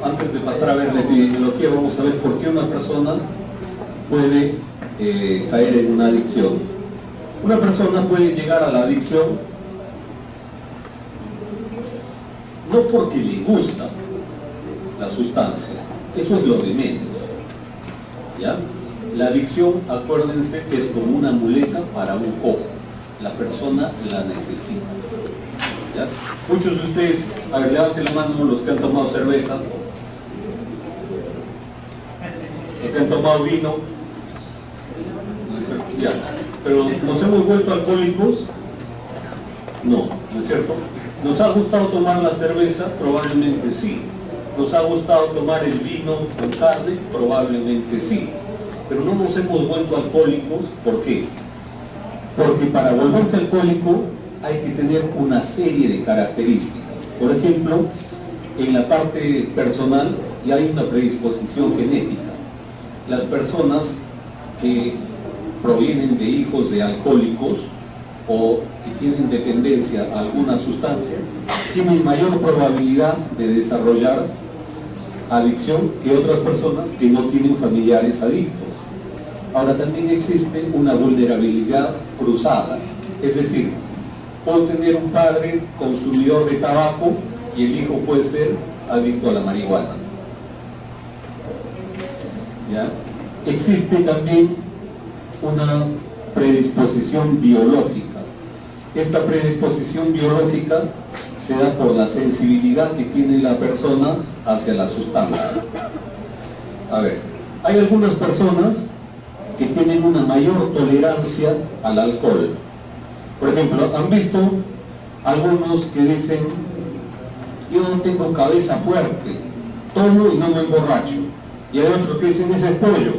antes de pasar a ver la epidemiología, vamos a ver por qué una persona puede caer en una adicción. Una persona puede llegar a la adicción no porque le gusta la sustancia, eso es lo de menos, ¿ya? La adicción, acuérdense, es como una muleta para un cojo. La persona la necesita, ¿ya? Muchos de ustedes, a ver, levanten la mano los que han tomado cerveza, los que han tomado vino, ¿ya? Pero ¿nos hemos vuelto alcohólicos? No, ¿no es cierto? ¿Nos ha gustado tomar la cerveza? Probablemente sí. ¿Nos ha gustado tomar el vino con carne? Probablemente sí. Pero no nos hemos vuelto alcohólicos. ¿Por qué? Porque para volverse alcohólico hay que tener una serie de características. Por ejemplo, en la parte personal ya hay una predisposición genética. Las personas que provienen de hijos de alcohólicos o que tienen dependencia a alguna sustancia, tienen mayor probabilidad de desarrollar adicción que otras personas que no tienen familiares adictos. Ahora, también existe una vulnerabilidad cruzada, es decir, puedo tener un padre consumidor de tabaco y el hijo puede ser adicto a la marihuana, ¿ya? Existe también una predisposición biológica. Esta predisposición biológica se da por la sensibilidad que tiene la persona hacia la sustancia. A ver, hay algunas personas que tienen una mayor tolerancia al alcohol. Por ejemplo, ¿han visto algunos que dicen: yo tengo cabeza fuerte, tomo y no me emborracho? Y hay otros que dicen: ese es pollo,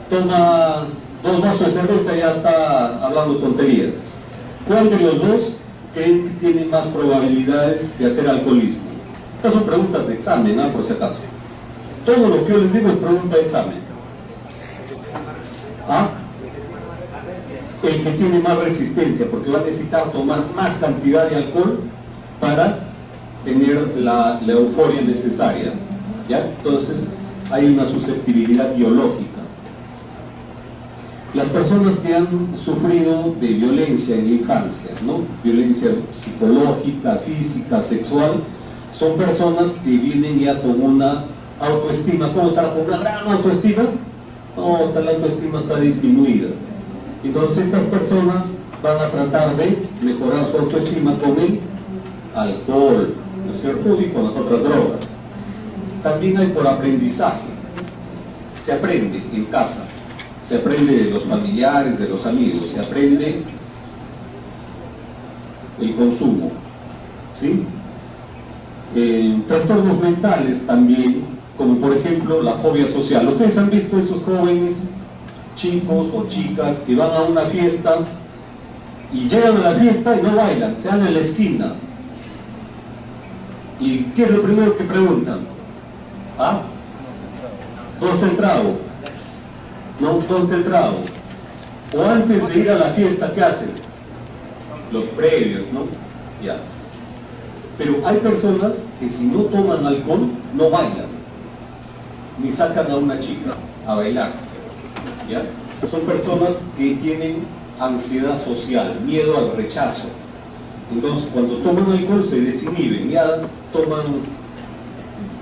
toma 2 vasos de cerveza y ya está hablando tonterías. ¿Cuál de los dos creen que tiene más probabilidades de hacer alcoholismo? Estas son preguntas de examen, ¿no? Por si acaso. Todo lo que yo les digo es pregunta de examen. ¿Ah? El que tiene más resistencia, porque va a necesitar tomar más cantidad de alcohol para tener la euforia necesaria, ¿ya? Entonces hay una susceptibilidad biológica. Las personas que han sufrido de violencia en la infancia, ¿no? Violencia psicológica, física, sexual, son personas que vienen ya con una autoestima. ¿Cómo está? ¿Con una gran autoestima? No, la autoestima está disminuida. Entonces estas personas van a tratar de mejorar su autoestima con el alcohol, ¿no es cierto? Y con las otras drogas. También hay por aprendizaje. Se aprende en casa. Se aprende de los familiares, de los amigos, se aprende el consumo, ¿sí? Trastornos mentales también, como por ejemplo la fobia social. ¿Ustedes han visto esos jóvenes, chicos o chicas, que van a una fiesta y llegan a la fiesta y no bailan, se dan en la esquina? ¿Y qué es lo primero que preguntan? ¿Ah? ¿Dónde está el trago? ¿No? ¿Dónde está el trago? O antes de ir a la fiesta, ¿qué hacen? Los previos, ¿no? Ya. Pero hay personas que si no toman alcohol, no bailan, ni sacan a una chica a bailar, ¿ya? Son personas que tienen ansiedad social, miedo al rechazo. Entonces, cuando toman alcohol se desinhiben, ya toman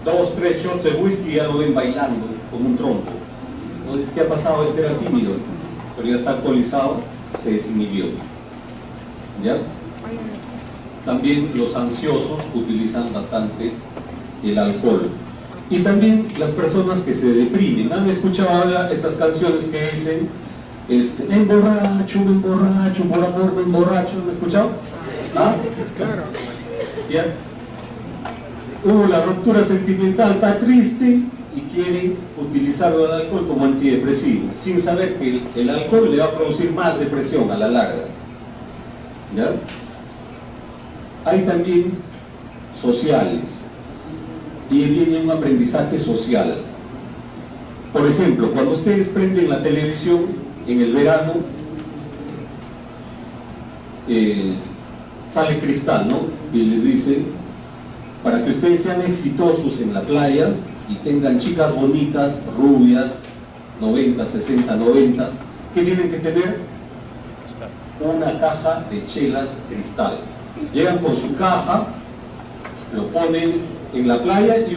2, 3 shots de whisky y ya lo ven bailando con un trompo. Entonces, ¿qué ha pasado? Este era tímido, pero ya está alcoholizado, se desinhibió, ¿ya? También los ansiosos utilizan bastante el alcohol. Y también las personas que se deprimen. ¿Han escuchado ahora esas canciones que dicen me emborracho, por amor me emborracho? ¿Han escuchado? ¿Ah? Claro. ¿Ya? La ruptura sentimental, está triste y quiere utilizar el alcohol como antidepresivo, sin saber que el alcohol le va a producir más depresión a la larga, ¿ya? Hay también sociales, y viene un aprendizaje social. Por ejemplo, cuando ustedes prenden la televisión en el verano, sale Cristal, ¿no? Y les dice: para que ustedes sean exitosos en la playa y tengan chicas bonitas, rubias, 90, 60, 90, ¿qué tienen que tener? Una caja de chelas Cristal. Llegan con su caja, lo ponen en la playa y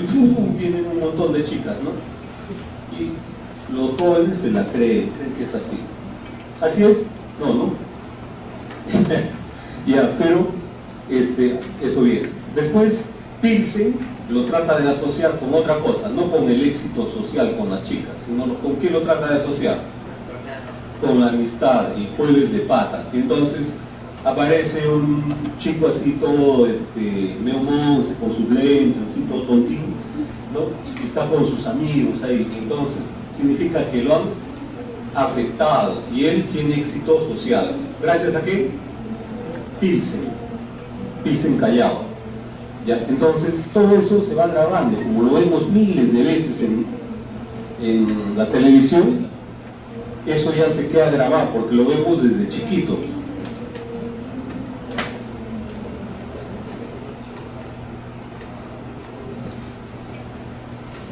vienen un montón de chicas, ¿no? Y los jóvenes se la creen que es así. ¿Así es? No. Ya, pero eso bien. Después Pilsen lo trata de asociar con otra cosa, no con el éxito social con las chicas, sino con qué lo trata de asociar, con la amistad y jueves de patas. Y entonces aparece un chico así todo medio monce, con sus lentes, así todo tontín, ¿no? Y está con sus amigos ahí. Entonces significa que lo han aceptado y él tiene éxito social. ¿Gracias a qué? Pilsen Callao. ¿Ya? Entonces todo eso se va grabando, como lo vemos miles de veces en la televisión, eso ya se queda grabado porque lo vemos desde chiquitos.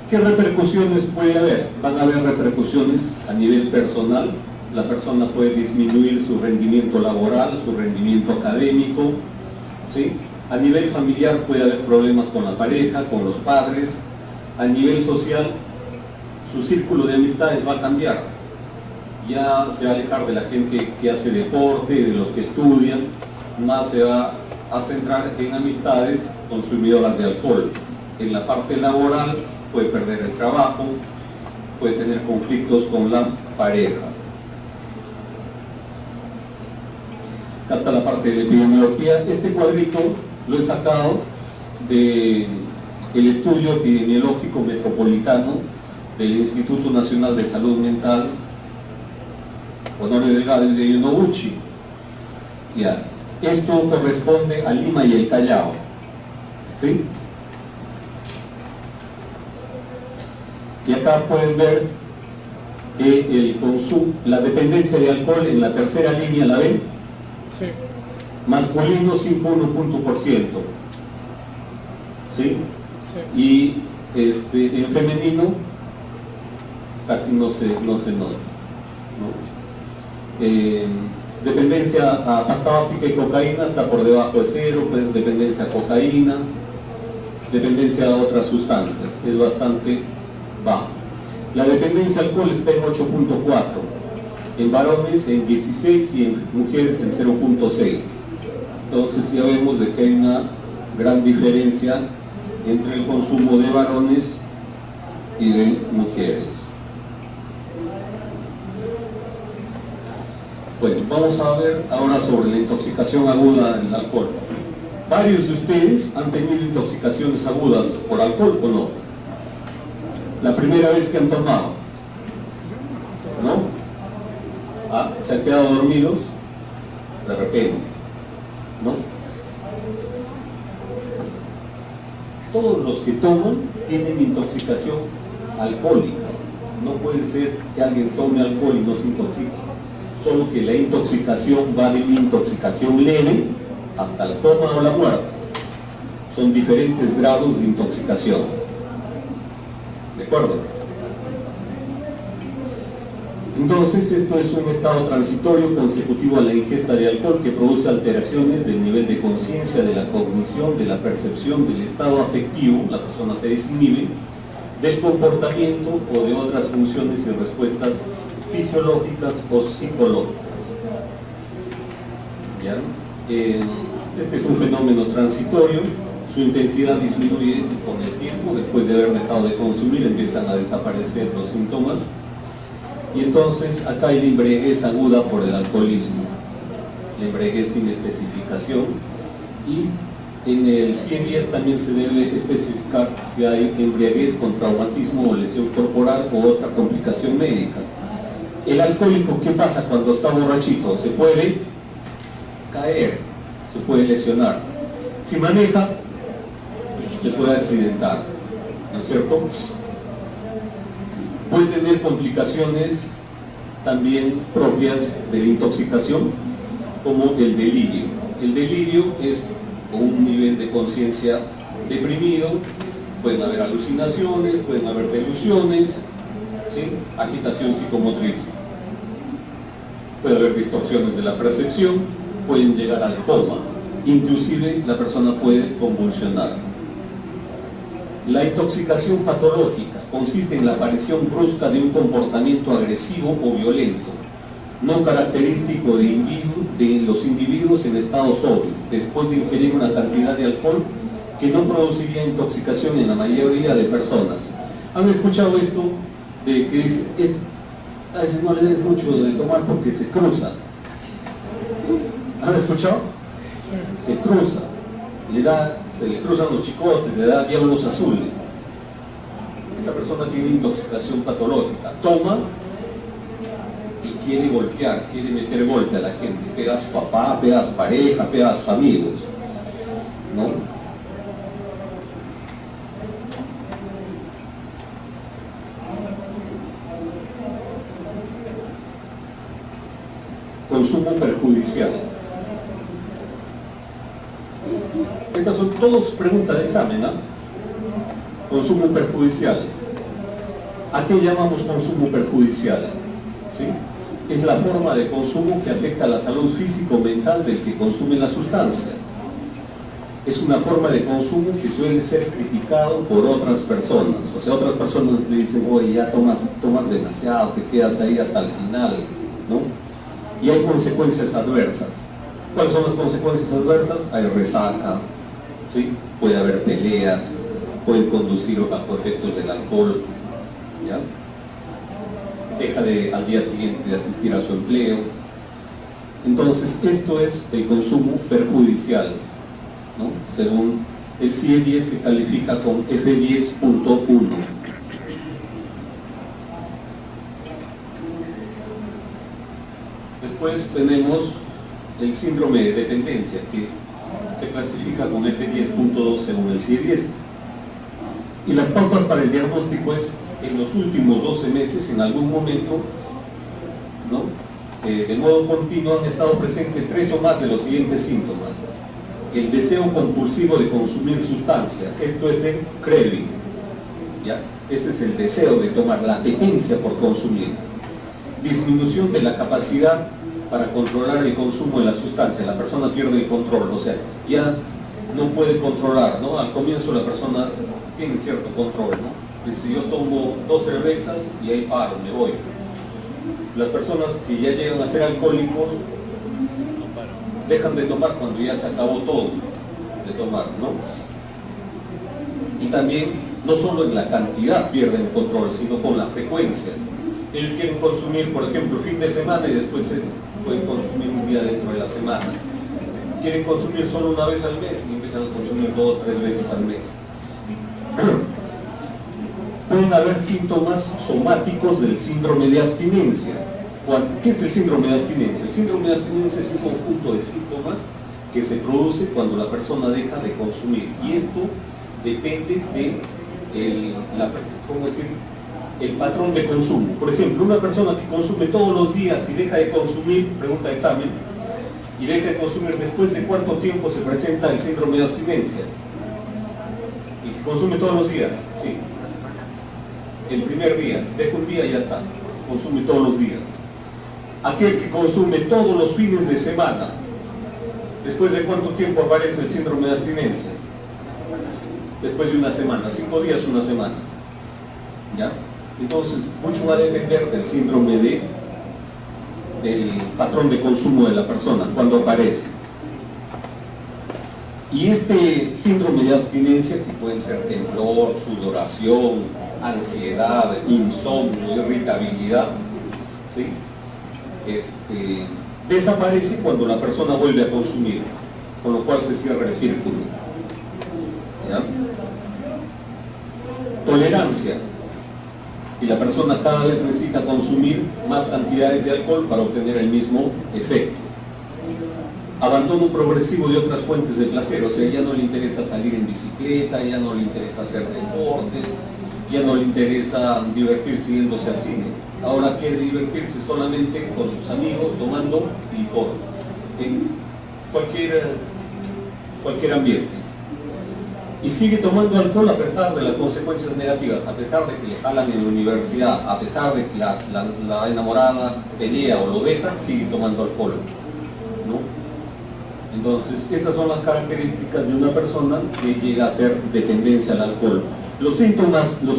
¿Qué repercusiones puede haber? Van a haber repercusiones a nivel personal. La persona puede disminuir su rendimiento laboral, su rendimiento académico, ¿sí? A nivel familiar puede haber problemas con la pareja, con los padres. A nivel social, su círculo de amistades va a cambiar. Ya se va a alejar de la gente que hace deporte, de los que estudian, más se va a centrar en amistades consumidoras de alcohol. En la parte laboral puede perder el trabajo, puede tener conflictos con la pareja. Acá está la parte de epidemiología. Este cuadrito lo he sacado del estudio epidemiológico metropolitano del Instituto Nacional de Salud Mental, Honorio Delgado de Yonoguchi. Ya. Esto corresponde a Lima y el Callao, ¿sí? Y acá pueden ver que el consumo, la dependencia de alcohol en la tercera línea, ¿la ven? Sí. Masculino 5,1%, ¿sí? Sí. Y en femenino casi no se nota, ¿no? Dependencia a pasta básica y cocaína está por debajo de 0, dependencia a cocaína, dependencia a otras sustancias, es bastante bajo. La dependencia al alcohol está en 8,4, en varones en 16 y en mujeres en 0,6. Entonces ya vemos de que hay una gran diferencia entre el consumo de varones y de mujeres. Bueno, vamos a ver ahora sobre la intoxicación aguda del alcohol. Varios de ustedes han tenido intoxicaciones agudas por alcohol, ¿o no? La primera vez que han tomado, ¿no? Ah, se han quedado dormidos de repente, ¿no? Todos los que toman tienen intoxicación alcohólica. No puede ser que alguien tome alcohol y no se intoxique. Solo que la intoxicación va de una intoxicación leve hasta el coma o la muerte. Son diferentes grados de intoxicación. ¿De acuerdo? Entonces, esto es un estado transitorio consecutivo a la ingesta de alcohol que produce alteraciones del nivel de conciencia, de la cognición, de la percepción, del estado afectivo, la persona se desinhibe, del comportamiento o de otras funciones y respuestas fisiológicas o psicológicas. ¿Ya? Este es un fenómeno transitorio, su intensidad disminuye con el tiempo, después de haber dejado de consumir empiezan a desaparecer los síntomas. Y entonces acá hay la embriaguez aguda por el alcoholismo, la embriaguez sin especificación, y en el 100 días también se debe especificar si hay embriaguez con traumatismo o lesión corporal o otra complicación médica. El alcohólico, ¿qué pasa cuando está borrachito? Se puede caer, se puede lesionar. Si maneja, se puede accidentar, ¿no es cierto? Puede tener complicaciones también propias de la intoxicación, como el delirio. El delirio es un nivel de conciencia deprimido, pueden haber alucinaciones, pueden haber delusiones, ¿sí? Agitación psicomotriz, puede haber distorsiones de la percepción, pueden llegar al coma, inclusive la persona puede convulsionar. La intoxicación patológica consiste en la aparición brusca de un comportamiento agresivo o violento, no característico de los individuos en estado sobrio, después de ingerir una cantidad de alcohol que no produciría intoxicación en la mayoría de personas. ¿Han escuchado esto de que a veces no le des mucho de tomar porque se cruza? ¿Han escuchado? Se cruza, se le cruzan los chicotes, le da diablos azules. Esa persona tiene intoxicación patológica, toma y quiere golpear, quiere meter golpe a la gente, pega a su papá, pega a su pareja, pega a sus amigos, ¿no? Consumo perjudicial. Estas son todas preguntas de examen, ¿no? Consumo perjudicial. ¿A qué llamamos consumo perjudicial? ¿Sí? Es la forma de consumo que afecta a la salud físico-mental del que consume la sustancia. Es una forma de consumo que suele ser criticado por otras personas. O sea, otras personas le dicen, oye, ya tomas demasiado, te quedas ahí hasta el final, ¿no? Y hay consecuencias adversas. ¿Cuáles son las consecuencias adversas? Hay resaca, ¿sí? Puede haber peleas, puede conducir bajo efectos del alcohol, ¿ya? Deja al día siguiente de asistir a su empleo. Entonces, esto es el consumo perjudicial, ¿no? Según el CIE-10 se califica con F10.1. Después tenemos el síndrome de dependencia, que se clasifica con F10.2 según el CIE-10. Y las pautas para el diagnóstico es, en los últimos 12 meses, en algún momento, ¿no? De modo continuo han estado presentes 3 o más de los siguientes síntomas. El deseo compulsivo de consumir sustancia, esto es el craving, ¿ya? Ese es el deseo de tomar, la apetencia por consumir. Disminución de la capacidad para controlar el consumo de la sustancia, la persona pierde el control, o sea, ya no puede controlar, ¿no? Al comienzo la persona tiene cierto control, ¿no? Si yo tomo 2 cervezas y ahí paro, me voy. Las personas que ya llegan a ser alcohólicos dejan de tomar cuando ya se acabó todo de tomar, ¿no? Y también, no solo en la cantidad pierden el control, sino con la frecuencia. Ellos quieren consumir, por ejemplo, fin de semana y después pueden consumir un día dentro de la semana. Quieren consumir solo una vez al mes y empiezan a consumir 2 o 3 veces al mes. Pueden haber síntomas somáticos del síndrome de abstinencia. ¿Qué es el síndrome de abstinencia? El síndrome de abstinencia es un conjunto de síntomas que se produce cuando la persona deja de consumir. Y esto depende de el patrón de consumo. Por ejemplo, una persona que consume todos los días y deja de consumir, pregunta de examen, y deja de consumir, ¿después de cuánto tiempo se presenta el síndrome de abstinencia? Y que consume todos los días, sí. El primer día, deja un día y ya está, consume todos los días. Aquel que consume todos los fines de semana, ¿después de cuánto tiempo aparece el síndrome de abstinencia? Después de una semana, 5 días, una semana. ¿Ya? Entonces, mucho va a depender del síndrome del patrón de consumo de la persona, cuando aparece. Y este síndrome de abstinencia, que pueden ser temblor, sudoración, ansiedad, insomnio, irritabilidad, ¿sí? Desaparece cuando la persona vuelve a consumir, con lo cual se cierra el círculo. ¿Ya? Tolerancia. Y la persona cada vez necesita consumir más cantidades de alcohol para obtener el mismo efecto. Abandono progresivo de otras fuentes de placer, o sea, ya no le interesa salir en bicicleta, ya no le interesa hacer deporte, ya no le interesa divertirse yéndose al cine. Ahora quiere divertirse solamente con sus amigos tomando licor, en cualquier ambiente. y sigue tomando alcohol a pesar de las consecuencias negativas, a pesar de que le jalan en la universidad, a pesar de que la enamorada pelea o lo deja, sigue tomando alcohol, ¿no? Entonces, esas son las características de una persona que llega a ser dependencia al alcohol. Los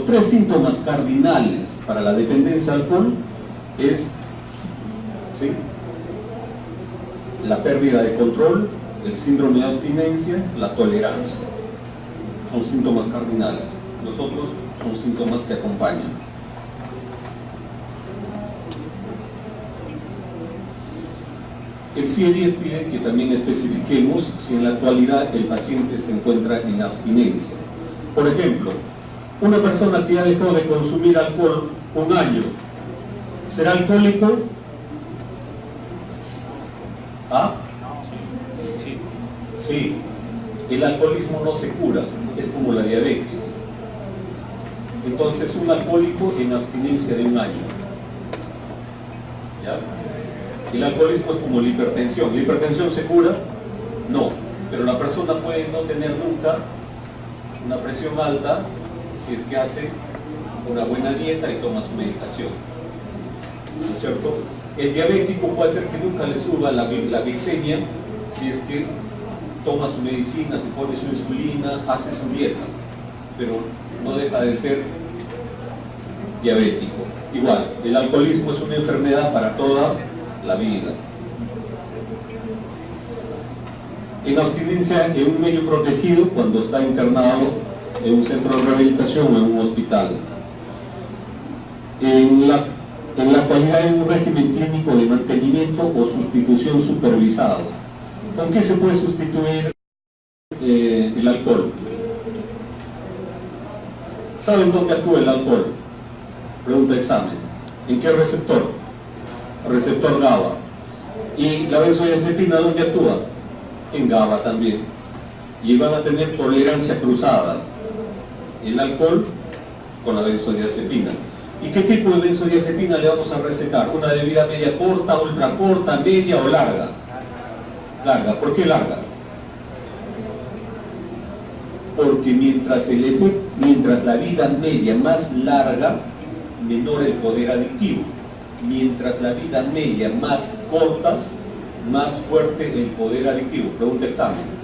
tres síntomas cardinales para la dependencia al alcohol es, ¿sí?, la pérdida de control, el síndrome de abstinencia, la tolerancia. Son síntomas cardinales. Los otros son síntomas que acompañan. El CIE-10 pide que también especifiquemos si en la actualidad el paciente se encuentra en abstinencia. Por ejemplo, una persona que ya dejó de consumir alcohol un año, ¿será alcohólico? ¿Ah? Sí. El alcoholismo no se cura, es como la diabetes. Entonces, un alcohólico en abstinencia de un año. ¿Ya? El alcoholismo es como la hipertensión. ¿La hipertensión se cura? No. Pero la persona puede no tener nunca una presión alta si es que hace una buena dieta y toma su medicación. ¿No es cierto? El diabético puede ser que nunca le suba la glicemia si es que toma su medicina, se pone su insulina, hace su dieta, pero no deja de ser diabético. Igual, el alcoholismo es una enfermedad para toda la vida. En abstinencia en un medio protegido, cuando está internado en un centro de rehabilitación o en un hospital. En la actualidad en un régimen clínico de mantenimiento o sustitución supervisado. ¿Con qué se puede sustituir el alcohol? ¿Saben dónde actúa el alcohol? Pregunta de examen. ¿En qué receptor? Receptor GABA. ¿Y la benzodiazepina dónde actúa? En GABA también. Y van a tener tolerancia cruzada. El alcohol con la benzodiazepina. ¿Y qué tipo de benzodiazepina le vamos a recetar? ¿Una de vida media corta, ultra corta, media o larga? Larga. ¿Por qué larga? Porque mientras la vida media más larga, menor el poder adictivo. Mientras la vida media más corta, más fuerte el poder adictivo. Pregunta examen.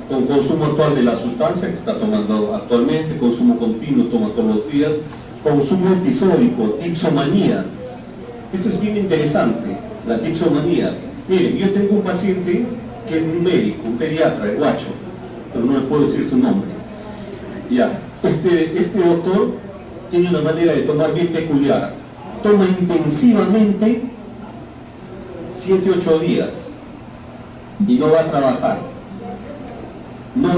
Con consumo actual de la sustancia que está tomando actualmente, consumo continuo, toma todos los días, consumo episódico, tipsomanía. Esto es bien interesante, la tipsomanía. Miren, yo tengo un paciente que es un médico, un pediatra de Huacho, pero no le puedo decir su nombre. Ya, este doctor tiene una manera de tomar bien peculiar. Toma intensivamente 7-8 días y no va a trabajar. No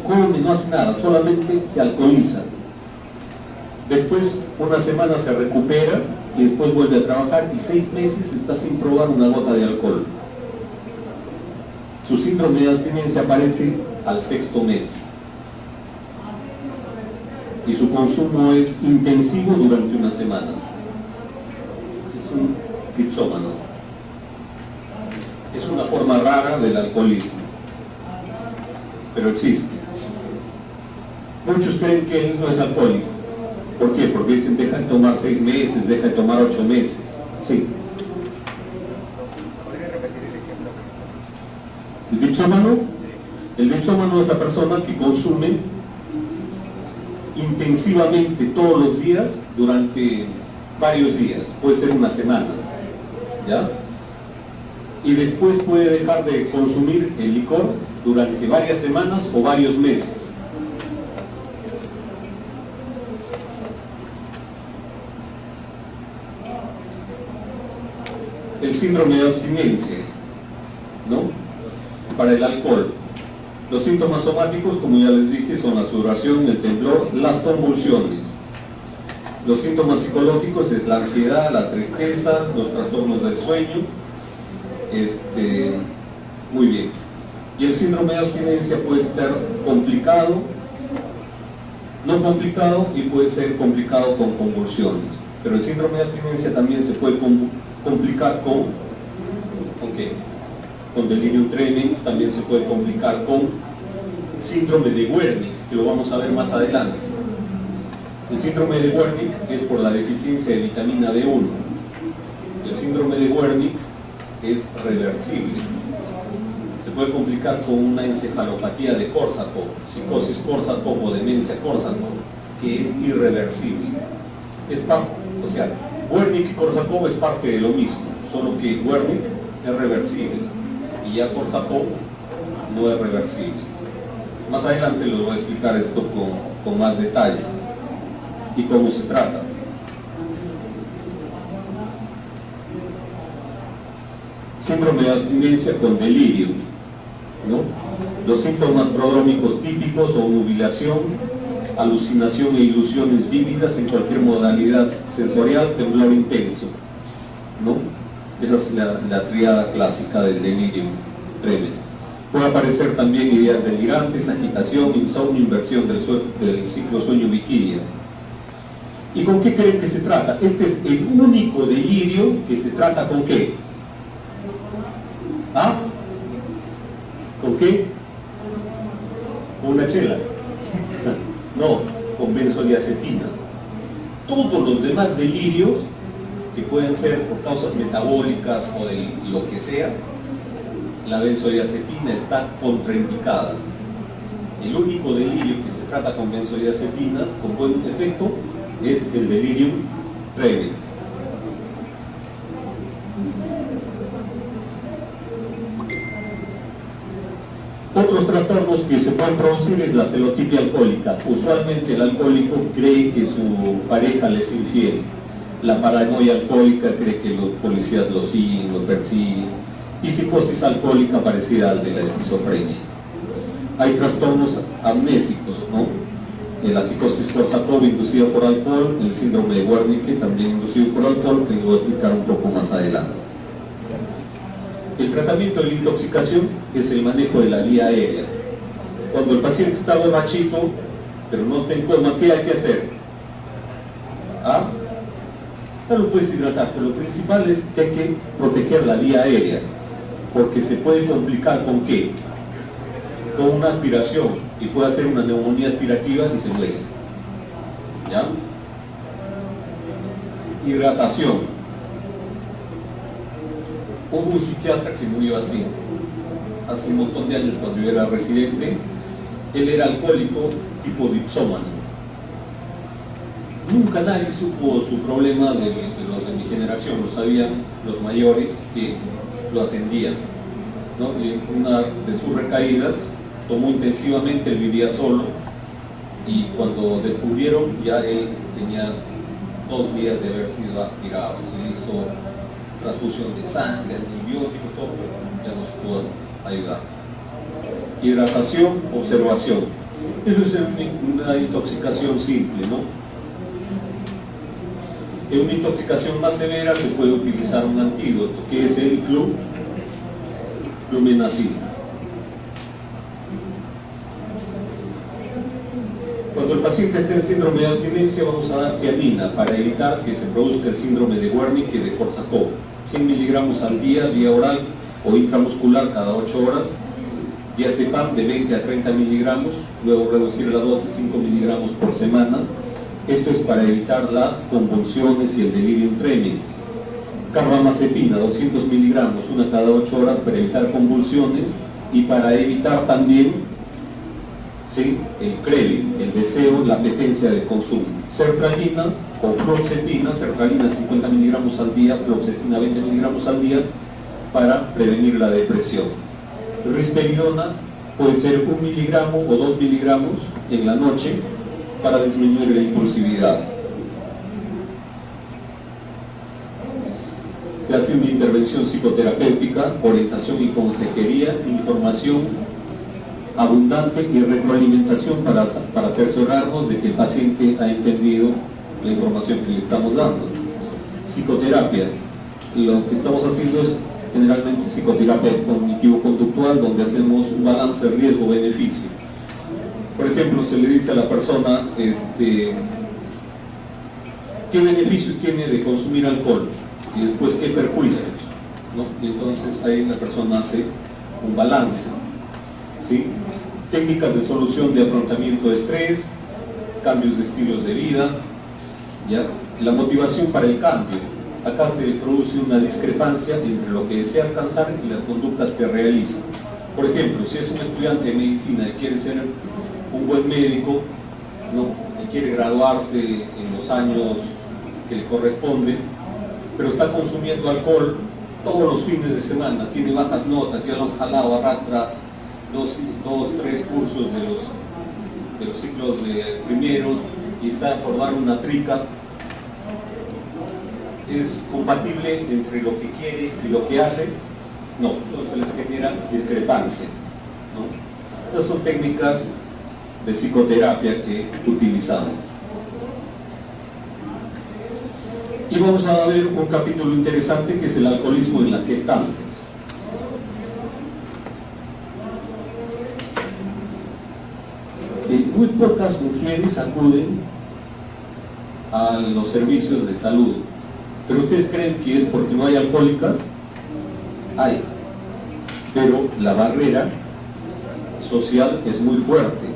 come, no hace nada, solamente se alcoholiza. Después, una semana se recupera y después vuelve a trabajar y 6 meses está sin probar una gota de alcohol. Su síndrome de abstinencia aparece al 6º mes. Y su consumo es intensivo durante una semana. Es un dipsómano. Es una forma rara del alcoholismo, pero existe. Muchos creen que él no es alcohólico. ¿Por qué? Porque dicen, deja de tomar 6 meses, deja de tomar 8 meses. Sí. ¿Podría repetir el ejemplo? ¿El dipsómano? El dipsómano es la persona que consume intensivamente todos los días durante varios días, puede ser una semana, ¿ya? Y después puede dejar de consumir el licor durante varias semanas o varios meses. El síndrome de abstinencia, ¿no? Para el alcohol. Los síntomas somáticos, como ya les dije, son la sudoración, el temblor, las convulsiones. Los síntomas psicológicos es la ansiedad, la tristeza, los trastornos del sueño. Muy bien. Y el síndrome de abstinencia puede estar complicado, no complicado y puede ser complicado con convulsiones. Pero el síndrome de abstinencia también se puede complicar con qué? Con delirium tremens. También se puede complicar con síndrome de Wernicke, que lo vamos a ver más adelante. El síndrome de Wernicke es por la deficiencia de vitamina B1. El síndrome de Wernicke es reversible. Se puede complicar con una encefalopatía de Korsakoff, psicosis Korsakoff o demencia Korsakoff, que es irreversible. O sea, Wernicke y Korsakoff es parte de lo mismo, solo que Wernicke es reversible y ya Korsakoff no es reversible. Más adelante les voy a explicar esto con más detalle y cómo se trata. Síndrome de abstinencia con delirio, ¿no? Los síntomas prodrómicos típicos son nubilación, alucinación e ilusiones vívidas en cualquier modalidad sensorial, temblor intenso, ¿no? Esa es la tríada clásica del delirium tremens. Puede aparecer también ideas delirantes, agitación, insomnio, inversión del ciclo sueño-vigilia. ¿Y con qué creen que se trata? Este es el único delirio que se trata con ¿qué? ¿Ah? ¿Con qué? ¿Con una chela? No, con benzodiazepinas. Todos los demás delirios, que pueden ser por causas metabólicas o de lo que sea, la benzodiazepina está contraindicada. El único delirio que se trata con benzodiazepinas con buen efecto es el delirium tremens. Otros trastornos que se pueden producir es la celotipia alcohólica. Usualmente el alcohólico cree que su pareja le es infiel. La paranoia alcohólica cree que los policías lo siguen, lo persiguen. Y psicosis alcohólica parecida al de la esquizofrenia. Hay trastornos amnésicos, ¿no? La psicosis Korsakoff inducida por alcohol, el síndrome de Wernicke también inducido por alcohol, que les voy a explicar un poco más adelante. El tratamiento de la intoxicación es el manejo de la vía aérea. Cuando el paciente está borrachito, pero no está en coma, ¿qué hay que hacer? ¿Ah? No lo puedes hidratar, pero lo principal es que hay que proteger la vía aérea, porque se puede complicar ¿con qué? Con una aspiración, y puede hacer una neumonía aspirativa y se muere. ¿Ya? Hidratación. Hubo un psiquiatra que murió así, hace un montón de años cuando yo era residente. Él era alcohólico tipo dipsómano. Nunca nadie supo su problema de los de mi generación, lo sabían los mayores que lo atendían, ¿no? Y en una de sus recaídas tomó intensivamente, él vivía solo, y cuando descubrieron ya él tenía 2 días de haber sido aspirado. Se hizo transfusión de sangre, antibióticos, todo, pero ya no se pudo ayudar. Hidratación, observación. Eso es una intoxicación simple, ¿no? En una intoxicación más severa se puede utilizar un antídoto, que es el flumenacil. Cuando el paciente esté en síndrome de abstinencia, vamos a dar tiamina para evitar que se produzca el síndrome de Wernicke y de Korsakoff. 100 miligramos al día, vía oral o intramuscular cada 8 horas. Diazepam de 20 a 30 miligramos, luego reducir la dosis 5 miligramos por semana. Esto es para evitar las convulsiones y el delirium tremens. Carbamazepina, 200 miligramos, una cada 8 horas para evitar convulsiones y para evitar también, ¿sí?, el craving, el deseo, la apetencia de consumo. Sertralina o fluoxetina, sertralina 50 miligramos al día, fluoxetina 20 miligramos al día para prevenir la depresión. Risperidona puede ser 1 miligramo o 2 miligramos en la noche para disminuir la impulsividad. Se hace una intervención psicoterapéutica, orientación y consejería, información abundante y retroalimentación para cerciorarnos de que el paciente ha entendido la información que le estamos dando. Psicoterapia. Lo que estamos haciendo es generalmente psicoterapia cognitivo-conductual, donde hacemos un balance riesgo-beneficio. Por ejemplo, se le dice a la persona ¿qué beneficios tiene de consumir alcohol? Y después, ¿qué perjuicios? ¿no? Y entonces ahí la persona hace un balance, ¿sí? Técnicas de solución de afrontamiento de estrés, cambios de estilos de vida, ¿ya? La motivación para el cambio. Acá se produce una discrepancia entre lo que desea alcanzar y las conductas que realiza. Por ejemplo, si es un estudiante de medicina y quiere ser un buen médico, ¿no? Y quiere graduarse en los años que le corresponden, pero está consumiendo alcohol todos los fines de semana, tiene bajas notas, ya lo han jalado, arrastra dos, tres cursos de los ciclos de primeros y está por dar una trica. ¿Es compatible entre lo que quiere y lo que hace? No, entonces les genera discrepancia, ¿no? Estas son técnicas de psicoterapia que utilizamos. Y vamos a ver un capítulo interesante que es el alcoholismo en las gestantes. Muy pocas mujeres acuden a los servicios de salud. ¿Pero ustedes creen que es porque no hay alcohólicas? Hay. Pero la barrera social es muy fuerte,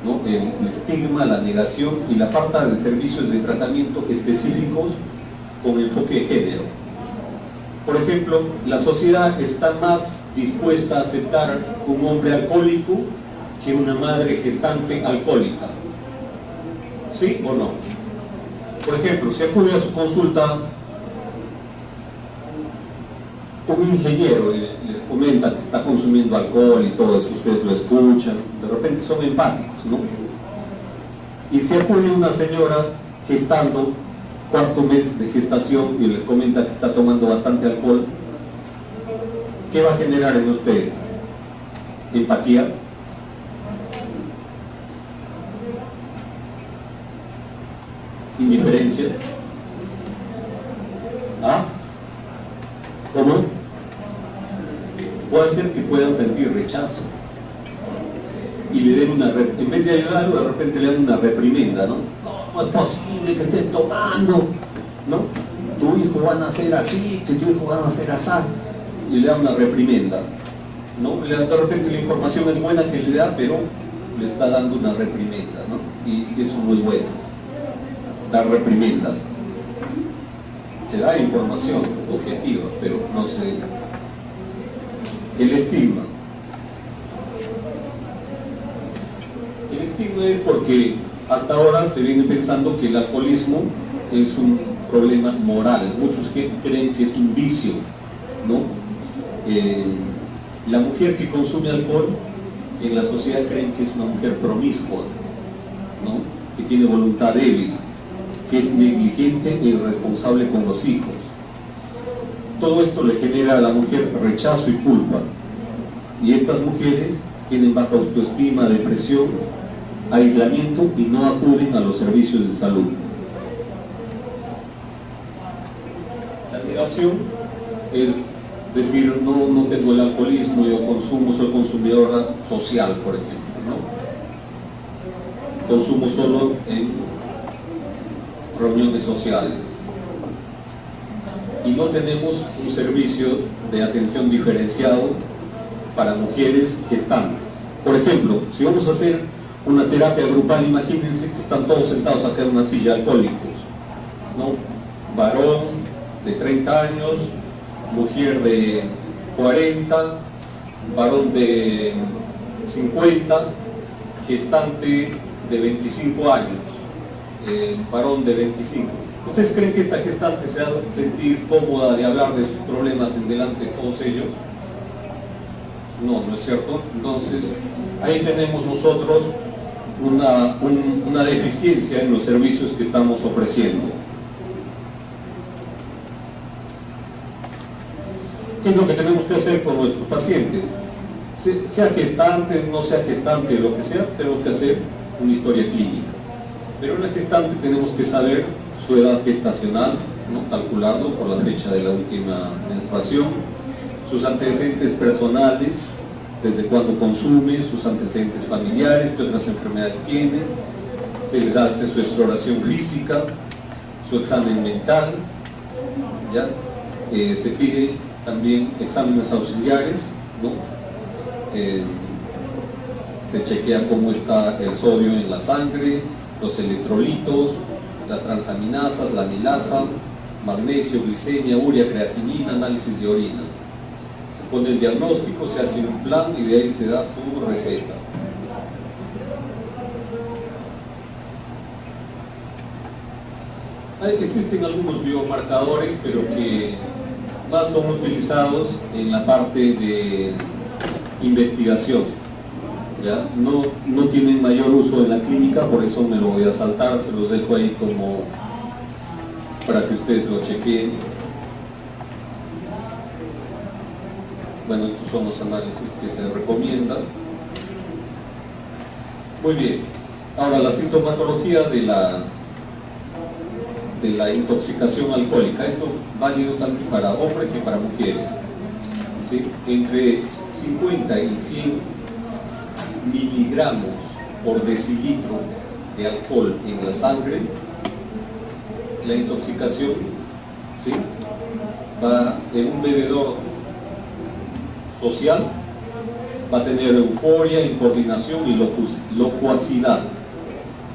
¿no? El estigma, la negación y la falta de servicios de tratamiento específicos con enfoque de género. Por ejemplo, la sociedad está más dispuesta a aceptar un hombre alcohólico que una madre gestante alcohólica. ¿Sí o no? Por ejemplo, si acude a su consulta un ingeniero y les comenta que está consumiendo alcohol y todo eso, ustedes lo escuchan, de repente son empáticos, ¿no? Y si acude una señora gestando, cuarto mes de gestación, y les comenta que está tomando bastante alcohol, ¿qué va a generar en ustedes? ¿Empatía? ¿Indiferencia? ¿Ah? ¿Cómo? Puede ser que puedan sentir rechazo y le den en vez de ayudarlo, de repente le dan una reprimenda, ¿no? ¿Cómo es posible que estés tomando? ¿No? Tu hijo va a nacer así, que tu hijo va a nacer así. Y le dan una reprimenda, ¿no? De repente la información es buena que le da, pero le está dando una reprimenda, ¿no? Y eso no es bueno, dar reprimendas. Se da información objetiva, pero no se... El estigma. El estigma es porque hasta ahora se viene pensando que el alcoholismo es un problema moral. Muchos creen que es un vicio, ¿no? La mujer que consume alcohol en la sociedad creen que es una mujer promiscua, ¿no? Que tiene voluntad débil, que es negligente e irresponsable con los hijos. Todo esto le genera a la mujer rechazo y culpa. Y estas mujeres tienen baja autoestima, depresión, aislamiento y no acuden a los servicios de salud. La negación es decir, no tengo el alcoholismo, yo consumo, soy consumidora social, por ejemplo, ¿no? Consumo solo en reuniones sociales. Y no tenemos un servicio de atención diferenciado para mujeres gestantes. Por ejemplo, si vamos a hacer una terapia grupal, imagínense que están todos sentados acá en una silla, alcohólicos, ¿no? Varón de 30 años, mujer de 40, varón de 50, gestante de 25 años, varón de 25. ¿Ustedes creen que esta gestante se va a sentir cómoda de hablar de sus problemas en delante de todos ellos? No, no es cierto. Entonces, ahí tenemos nosotros una deficiencia en los servicios que estamos ofreciendo. ¿Qué es lo que tenemos que hacer con nuestros pacientes? Sea gestante, no sea gestante, lo que sea, tenemos que hacer una historia clínica. Pero en la gestante tenemos que saber su edad gestacional, ¿no? Calcularlo por la fecha de la última menstruación, sus antecedentes personales, desde cuándo consume, sus antecedentes familiares, qué otras enfermedades tienen, se les hace su exploración física, su examen mental, ¿ya? Se pide También exámenes auxiliares, ¿no? Se chequea cómo está el sodio en la sangre, los electrolitos, las transaminasas, la amilasa, magnesio, glicemia, urea, creatinina, análisis de orina. Se pone el diagnóstico, se hace un plan y de ahí se da su receta. Existen algunos biomarcadores, pero que más son utilizados en la parte de investigación. ¿Ya? No tienen mayor uso en la clínica, por eso me lo voy a saltar, se los dejo ahí como para que ustedes lo chequeen. Bueno, estos son los análisis que se recomiendan. Muy bien, ahora la sintomatología de la intoxicación alcohólica. Esto válido tanto para hombres y para mujeres, ¿sí? Entre 50 y 100 miligramos por decilitro de alcohol en la sangre, la intoxicación, ¿sí?, va en un bebedor social, va a tener euforia, incoordinación y locuacidad.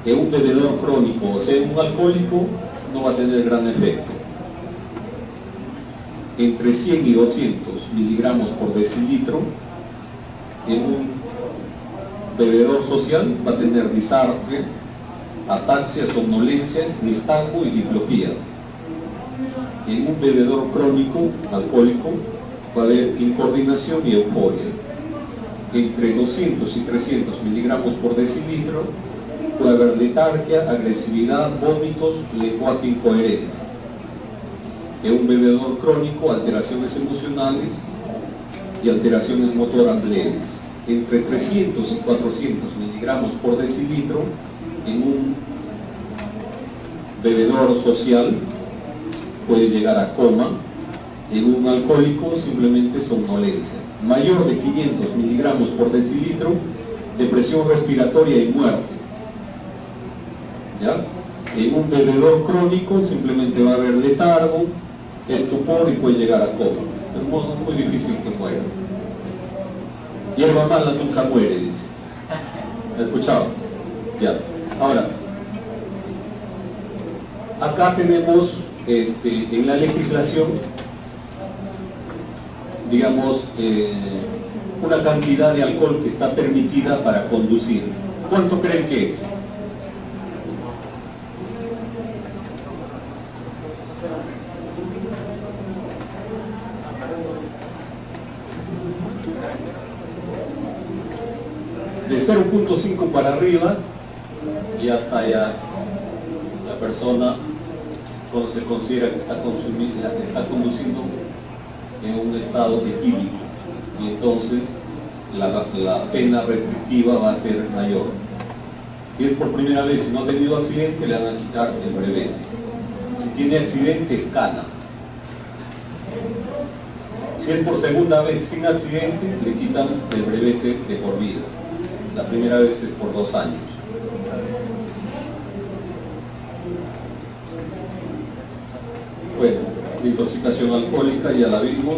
En un bebedor crónico, o sea, en un alcohólico, no va a tener gran efecto. Entre 100 y 200 miligramos por decilitro, en un bebedor social va a tener disartre, ataxia, somnolencia, nistagmo y diplopía. En un bebedor crónico, alcohólico, va a haber incoordinación y euforia. Entre 200 y 300 miligramos por decilitro, puede haber letargia, agresividad, vómitos, lenguaje incoherente. En un bebedor crónico, alteraciones emocionales y alteraciones motoras leves. Entre 300 y 400 miligramos por decilitro, en un bebedor social, puede llegar a coma. En un alcohólico, simplemente somnolencia. Mayor de 500 miligramos por decilitro, depresión respiratoria y muerte. ¿Ya? En un bebedor crónico simplemente va a haber letargo, estupor y puede llegar a coma. Pero es muy difícil que muera. Hierba mala nunca muere, dice. ¿Has escuchado? Ya. Ahora, acá tenemos en la legislación, digamos, una cantidad de alcohol que está permitida para conducir. ¿Cuánto creen que es? De 0.5 para arriba y hasta allá la persona se considera que está conduciendo en un estado etílico y entonces la pena restrictiva va a ser mayor. Si es por primera vez y no ha tenido accidente, le van a quitar el brevete. Si tiene accidente, es cana. Si es por segunda vez sin accidente, le quitan el brevete de por vida. La primera vez es por 2 años. Bueno, la intoxicación alcohólica ya la vimos.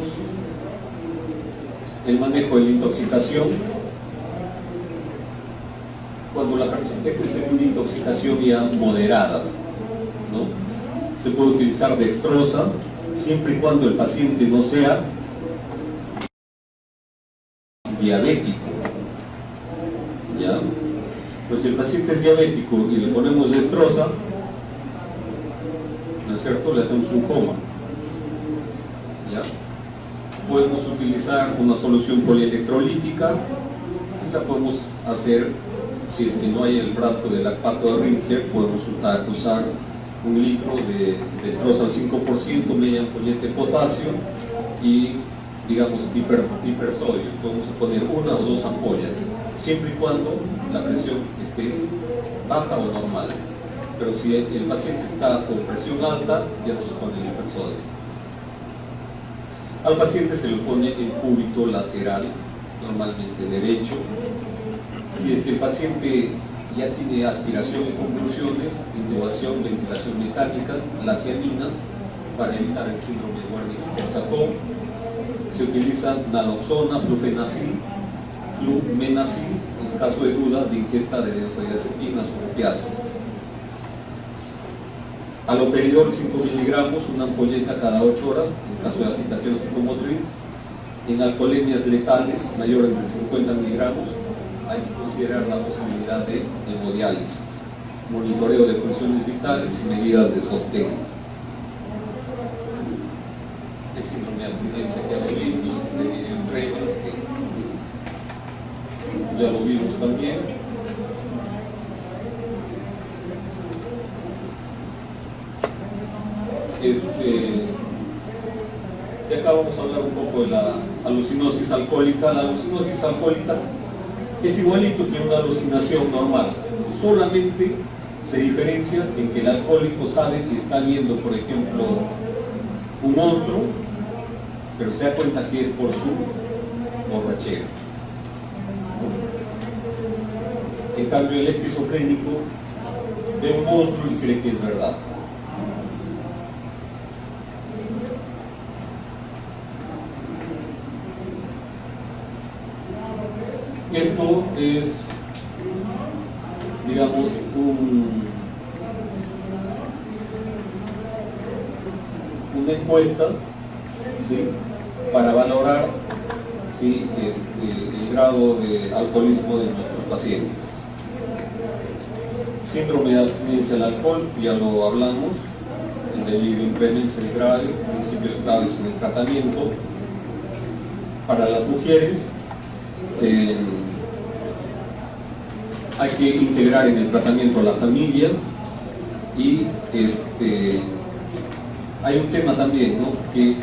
El manejo de la intoxicación. Cuando la persona esté en una intoxicación ya moderada, ¿no? Se puede utilizar dextrosa siempre y cuando el paciente no sea diabético. ¿Ya? Pues si el paciente es diabético y le ponemos dextrosa, ¿no es cierto?, le hacemos un coma. ¿Ya? Podemos utilizar una solución polielectrolítica y la podemos hacer, si es que no hay el frasco de lactato de Rinker, podemos usar 1 litro de dextrosa al 5%, media ampolleta de potasio y, digamos, hipersodio. Podemos poner 1 o 2 ampollas, siempre y cuando la presión esté baja o normal. Pero si el paciente está con presión alta, ya no se pone el hipersodio. Al paciente se le pone el cúbito lateral, normalmente derecho. Si es que el paciente ya tiene aspiración y convulsiones, intubación, ventilación mecánica, la tiamina, para evitar el síndrome de Wernicke-Korsakoff. Se utiliza naloxona, flufenacil, flumenacil, en caso de duda de ingesta de benzodiazepinas o opiáceos. Haloperidol 5 miligramos, una ampolleta cada 8 horas, en caso de agitación psicomotriz. En alcoholemias letales mayores de 50 miligramos, hay que considerar la posibilidad de hemodiálisis, monitoreo de funciones vitales y medidas de sostén. El síndrome de abstinencia que ya lo vimos, de entregas que ya lo vimos también. Y acá vamos a hablar un poco de la alucinosis alcohólica. La alucinosis alcohólica es igualito que una alucinación normal, solamente se diferencia en que el alcohólico sabe que está viendo, por ejemplo, un monstruo, pero se da cuenta que es por su borrachera. En cambio, el esquizofrénico ve un monstruo y cree que es verdad. Esto es, digamos, una encuesta, ¿sí?, para valorar, ¿sí?, el grado de alcoholismo de nuestros pacientes. Síndrome de abstinencia al alcohol, ya lo hablamos, el delirio impremens es grave, principios claves en el tratamiento. Para las mujeres, hay que integrar en el tratamiento a la familia y hay un tema también, ¿no?, que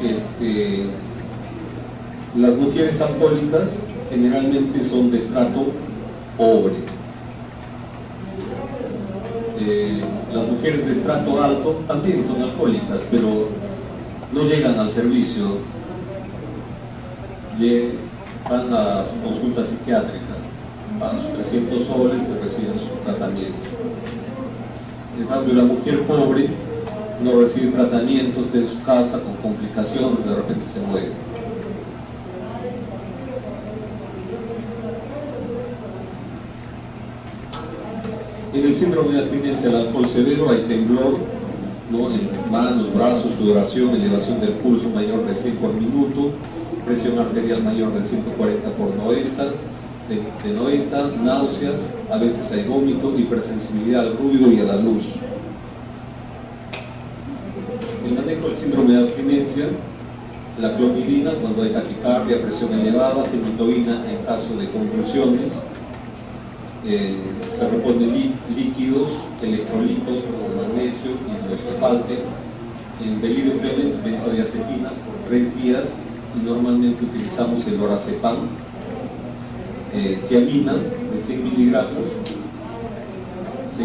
las mujeres alcohólicas generalmente son de estrato pobre. Las mujeres de estrato alto también son alcohólicas, pero no llegan al servicio, van a su consulta psiquiátrica, pagan sus 300 soles y reciben su tratamiento. En cambio, la mujer pobre no recibe tratamientos de su casa con complicaciones, de repente se muere. En el síndrome de abstinencia al alcohol severo hay temblor, ¿no?, en manos, brazos, sudoración, elevación del pulso mayor de 100 por minuto, presión arterial mayor de 140 por 90, de 90, náuseas, a veces hay vómito, hipersensibilidad al ruido y a la luz. El manejo del síndrome de abstinencia: la clomidina cuando hay taquicardia, presión elevada, fenitoína en caso de convulsiones, se reponen líquidos, electrolitos como magnesio y los que falten. En delirio impremens, benzodiazepinas por 3 días, y normalmente utilizamos el lorazepam, tiamina de 100 miligramos, ¿sí?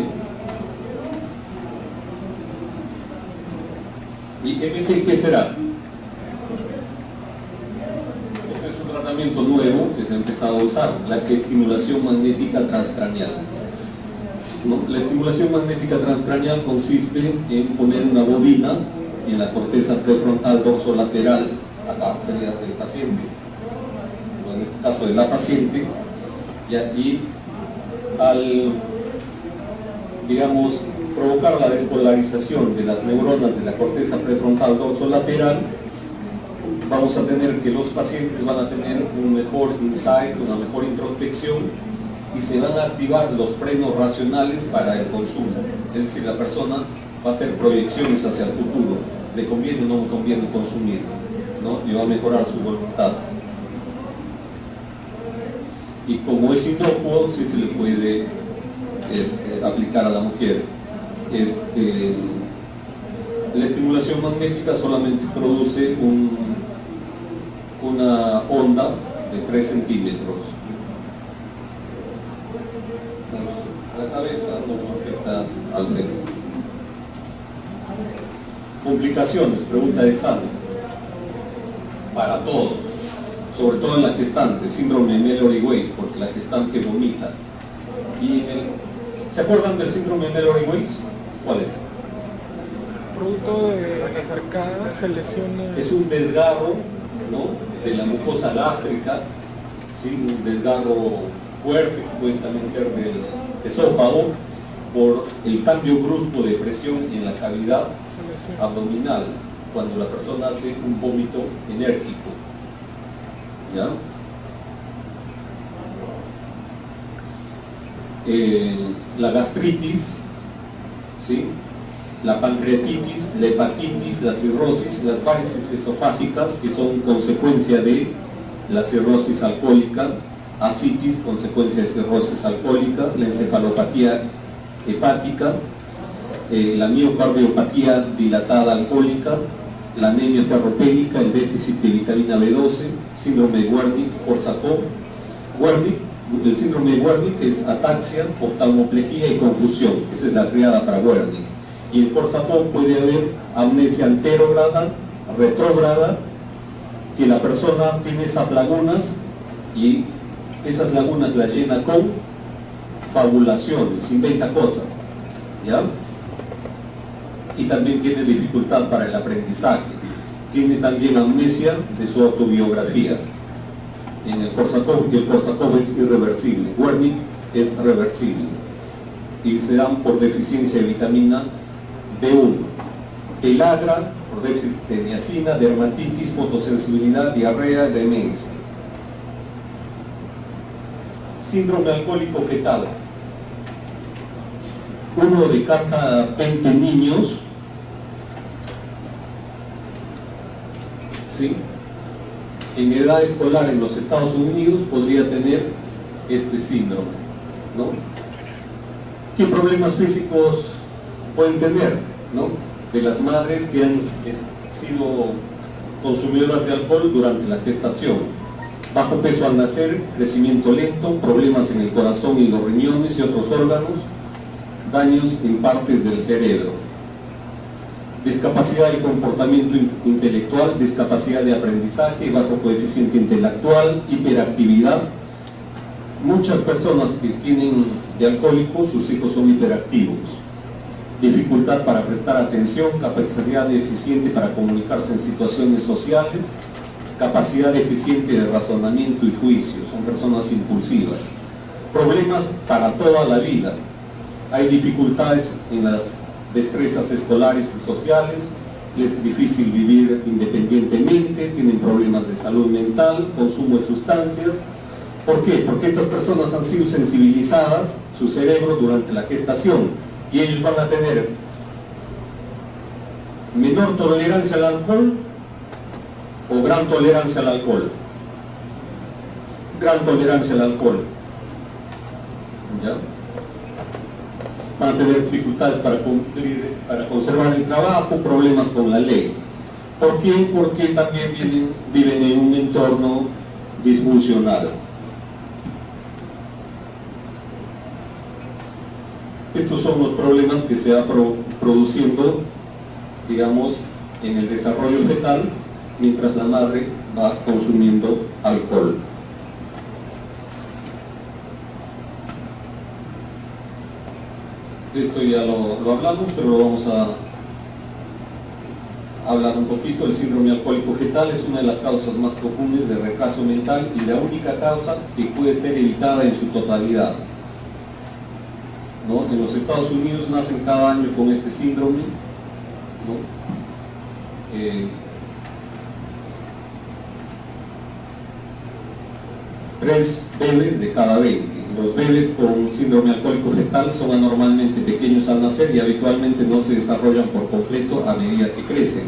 ¿Y MT qué será? Este es un tratamiento nuevo que se ha empezado a usar, la estimulación magnética transcraneal, ¿no? La estimulación magnética transcraneal consiste en poner una bobina en la corteza prefrontal dorsolateral, acá sería del paciente, en este caso de la paciente, y al, digamos, provocar la despolarización de las neuronas de la corteza prefrontal dorsolateral, vamos a tener que los pacientes van a tener un mejor insight, una mejor introspección, y se van a activar los frenos racionales para el consumo. Es decir, la persona va a hacer proyecciones hacia el futuro, le conviene o no me conviene consumir, ¿no?, y va a mejorar su voluntad. Y como es inocuo, sí se le puede aplicar a la mujer. La estimulación magnética solamente produce una onda de 3 centímetros. La cabeza no afecta al frente. Complicaciones, pregunta de examen. Para todos, sobre todo en la gestante, síndrome de Mallory-Weiss, porque la gestante vomita. ¿Se acuerdan del síndrome de Mallory-Weiss? ¿Cuál es? producto de las arcadas se lesiona. Es un desgarro, ¿no?, de la mucosa gástrica, ¿sí?, un desgarro fuerte, que puede también ser del esófago, por el cambio brusco de presión en la cavidad abdominal, cuando la persona hace un vómito enérgico. ¿Ya? La gastritis, ¿sí?, la pancreatitis, la hepatitis, la cirrosis, las varices esofágicas, que son consecuencia de la cirrosis alcohólica, ascitis, consecuencia de cirrosis alcohólica, la encefalopatía hepática, la miocardiopatía dilatada alcohólica, la anemia ferropénica, el déficit de vitamina B12, síndrome de Wernicke-Korsakoff. El síndrome de Wernicke es ataxia, oftalmoplejía y confusión. Esa es la triada para Wernicke. Y en Korsakoff puede haber amnesia anterógrada, retrógrada, que la persona tiene esas lagunas y esas lagunas las llena con fabulaciones, inventa cosas, ¿ya? Y también tiene dificultad para el aprendizaje, tiene también amnesia de su autobiografía. En el Korsakoff, y el Korsakoff es irreversible, Wernicke es reversible y se dan por deficiencia de vitamina B1, pelagra por déficit de niacina, dermatitis, fotosensibilidad, diarrea, demencia. Síndrome alcohólico fetal. 1 de cada 20 niños, ¿sí?, en edad escolar en los Estados Unidos podría tener este síndrome, ¿no? ¿Qué problemas físicos pueden tener, ¿no?, de las madres que han sido consumidoras de alcohol durante la gestación? Bajo peso al nacer, crecimiento lento, problemas en el corazón y los riñones y otros órganos, daños en partes del cerebro, discapacidad del comportamiento intelectual, discapacidad de aprendizaje, bajo coeficiente intelectual, hiperactividad. Muchas personas que tienen de alcohólicos, sus hijos son hiperactivos. Dificultad para prestar atención, capacidad deficiente para comunicarse en situaciones sociales, capacidad deficiente de razonamiento y juicio, son personas impulsivas. Problemas para toda la vida. Hay dificultades en las destrezas escolares y sociales, les es difícil vivir independientemente, tienen problemas de salud mental, consumo de sustancias. ¿Por qué? Porque estas personas han sido sensibilizadas, su cerebro, durante la gestación, y ellos van a tener menor tolerancia al alcohol o gran tolerancia al alcohol. Gran tolerancia al alcohol. ¿Ya? Van a tener dificultades para cumplir, para conservar el trabajo, problemas con la ley. ¿Por qué? Porque también viven en un entorno disfuncional. Estos son los problemas que se van produciendo, digamos, en el desarrollo fetal mientras la madre va consumiendo alcohol. Esto ya lo hablamos, pero lo vamos a hablar un poquito. El síndrome alcohólico fetal es una de las causas más comunes de retraso mental y la única causa que puede ser evitada en su totalidad, ¿no? En los Estados Unidos nacen cada año con este síndrome, ¿no? 3 bebés de cada 20. Los bebés con síndrome alcohólico fetal son anormalmente pequeños al nacer y habitualmente no se desarrollan por completo a medida que crecen.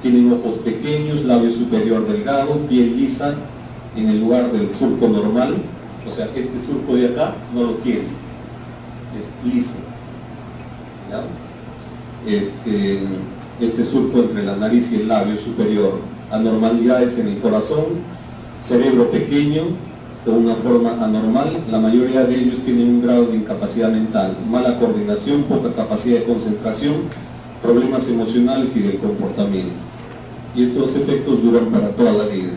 Tienen ojos pequeños, labio superior delgado, piel lisa en el lugar del surco normal. O sea, este surco de acá no lo tiene, es liso, ¿ya? Este surco entre la nariz y el labio superior. Anormalidades en el corazón, cerebro pequeño, de una forma anormal. La mayoría de ellos tienen un grado de incapacidad mental, mala coordinación, poca capacidad de concentración, problemas emocionales y del comportamiento. Y estos efectos duran para toda la vida.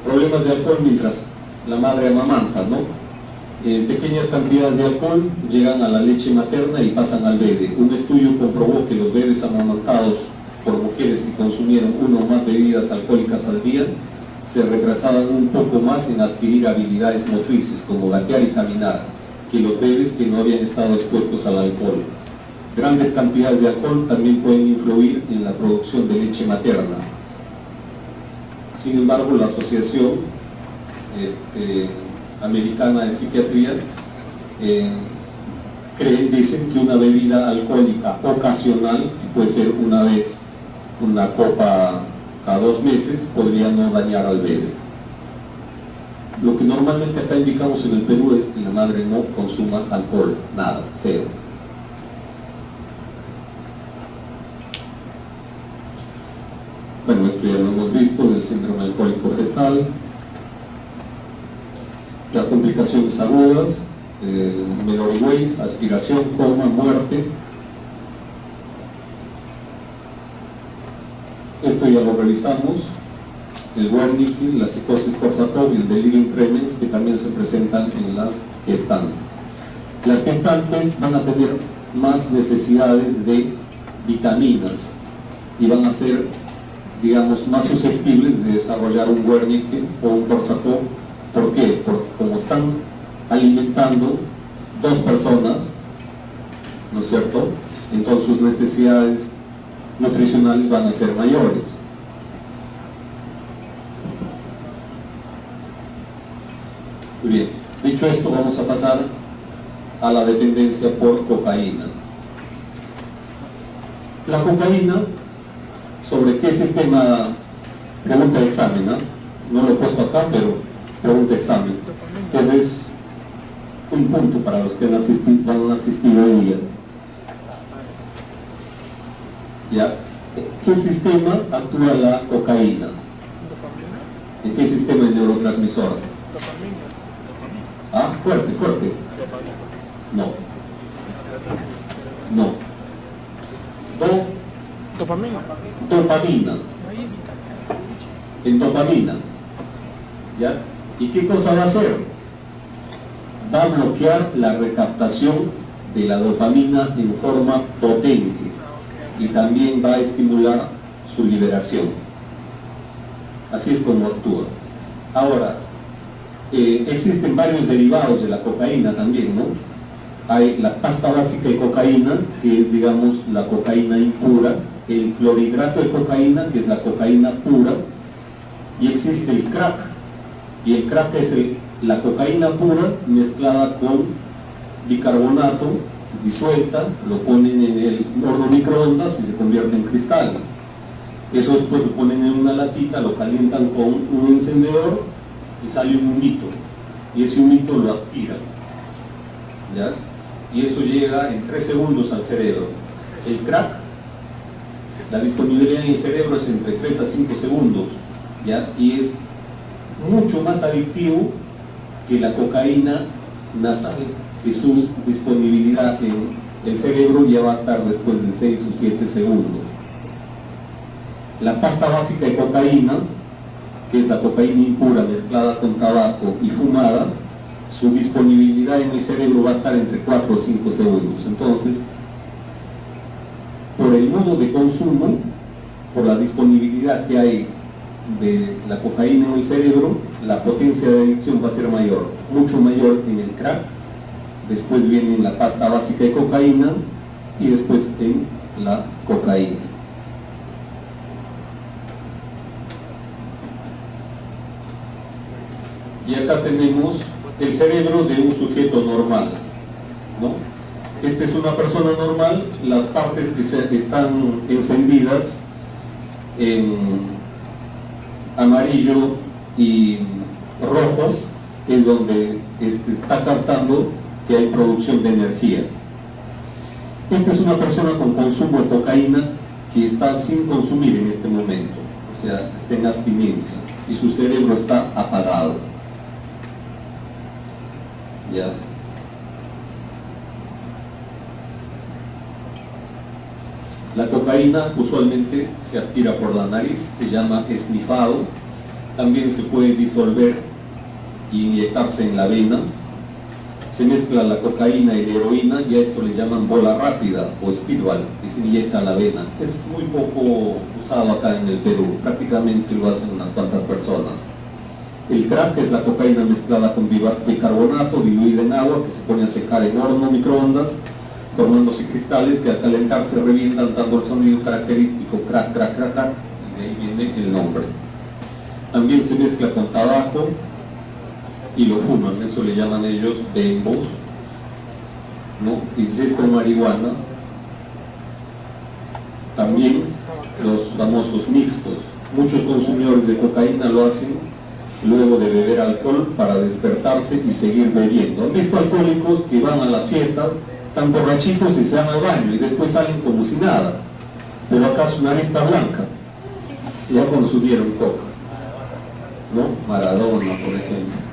Problemas de alcohol mientras la madre amamanta, ¿no? Pequeñas cantidades de alcohol llegan a la leche materna y pasan al bebé. Un estudio comprobó que los bebés amamantados por mujeres que consumieron una o más bebidas alcohólicas al día se retrasaban un poco más en adquirir habilidades motrices como gatear y caminar que los bebés que no habían estado expuestos al alcohol. Grandes cantidades de alcohol también pueden influir en la producción de leche materna. Sin embargo, la Asociación Americana de Psiquiatría dicen que una bebida alcohólica ocasional, que puede ser una vez una copa cada 2 meses, podría no dañar al bebé. Lo que normalmente acá indicamos en el Perú es que la madre no consuma alcohol, nada, cero. Bueno, esto ya lo hemos visto, el síndrome alcohólico fetal, las complicaciones agudas, Mallory Weiss, aspiración, coma, muerte. Esto ya lo revisamos, el Wernicke, la psicosis Korsakoff y el delirium tremens, que también se presentan en las gestantes. Las gestantes van a tener más necesidades de vitaminas y van a ser, digamos, más susceptibles de desarrollar un Wernicke o un Korsakoff. ¿Por qué? Porque como están alimentando 2 personas, ¿no es cierto?, entonces sus necesidades nutricionales van a ser mayores. Muy bien, dicho esto, vamos a pasar a la dependencia por cocaína. La cocaína, ¿sobre qué sistema? Pregunta de examen, ¿no? No lo he puesto acá, pero pregunta de examen. Ese es un punto para los que han asistido hoy día. ¿Ya? ¿Qué sistema actúa la cocaína? ¿En qué sistema de neurotransmisor? Ah, fuerte, fuerte. No. No. Dopamina. Dopamina. En dopamina. ¿Ya? ¿Y qué cosa va a hacer? Va a bloquear la recaptación de la dopamina en forma potente y también va a estimular su liberación. Así es como actúa. Ahora, existen varios derivados de la cocaína también, ¿no? Hay la pasta básica de cocaína, que es, digamos, la cocaína impura, el clorhidrato de cocaína, que es la cocaína pura, y existe el crack, y el crack es la cocaína pura mezclada con bicarbonato disuelta, lo ponen en el horno microondas y se convierte en cristales. Eso después lo ponen en una latita, lo calientan con un encendedor y sale un humito, y ese humito lo aspira, ¿ya? Y eso llega en 3 segundos al cerebro. El crack, la disponibilidad en el cerebro es entre 3 a 5 segundos, ¿ya? Y es mucho más adictivo que la cocaína nasal, que su disponibilidad en el cerebro ya va a estar después de 6 o 7 segundos. La pasta básica de cocaína, que es la cocaína impura mezclada con tabaco y fumada, su disponibilidad en el cerebro va a estar entre 4 o 5 segundos. Entonces, por el modo de consumo, por la disponibilidad que hay de la cocaína en el cerebro, la potencia de adicción va a ser mayor, mucho mayor en el crack, después viene en la pasta básica de cocaína y después en la cocaína. Y acá tenemos el cerebro de un sujeto normal, ¿no? Esta es una persona normal, las partes que están encendidas en amarillo y rojo es donde está captando que hay producción de energía. Esta es una persona con consumo de cocaína que está sin consumir en este momento, o sea, está en abstinencia y su cerebro está apagado. ¿Ya? La cocaína usualmente se aspira por la nariz, se llama esnifado, también se puede disolver y inyectarse en la vena. se mezcla la cocaína y la heroína y a esto le llaman bola rápida o speedball, y se inyecta a la vena. Es muy poco usado acá en el Perú, prácticamente lo hacen unas cuantas personas. El crack es la cocaína mezclada con bicarbonato diluida en agua que se pone a secar en horno microondas, formándose cristales que al calentarse revientan dando el sonido característico crack, crack, crack, crack, y de ahí viene el nombre. También se mezcla con tabaco y lo fuman, eso le llaman ellos bembos, ¿no? Y si es con marihuana, también los famosos mixtos. Muchos consumidores de cocaína lo hacen luego de beber alcohol para despertarse y seguir bebiendo. Han visto alcohólicos que van a las fiestas, están borrachitos y se van al baño y después salen como si nada, pero acá su nariz está blanca, ya consumieron coca, ¿no? Maradona, por ejemplo.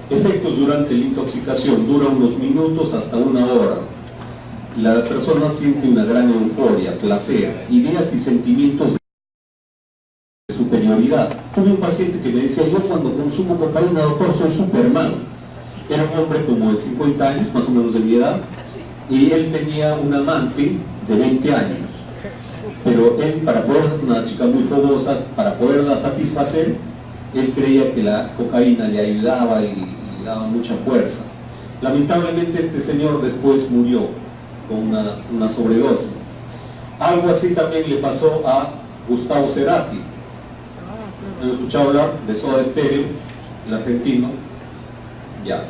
Efectos durante la intoxicación: dura unos minutos hasta una hora. La persona siente una gran euforia, placer, ideas y sentimientos de superioridad. Tuve un paciente que me decía: yo cuando consumo cocaína, doctor, soy Superman. Era un hombre como de 50 años, más o menos de mi edad, y él tenía un amante de 20 años. Pero él, para poder, una chica muy fogosa, para poderla satisfacer, él creía que la cocaína le ayudaba y le daba mucha fuerza. Lamentablemente este señor después murió con una sobredosis. Algo así también le pasó a Gustavo Cerati. ¿Han escuchado hablar de Soda Stereo, el argentino? Ya.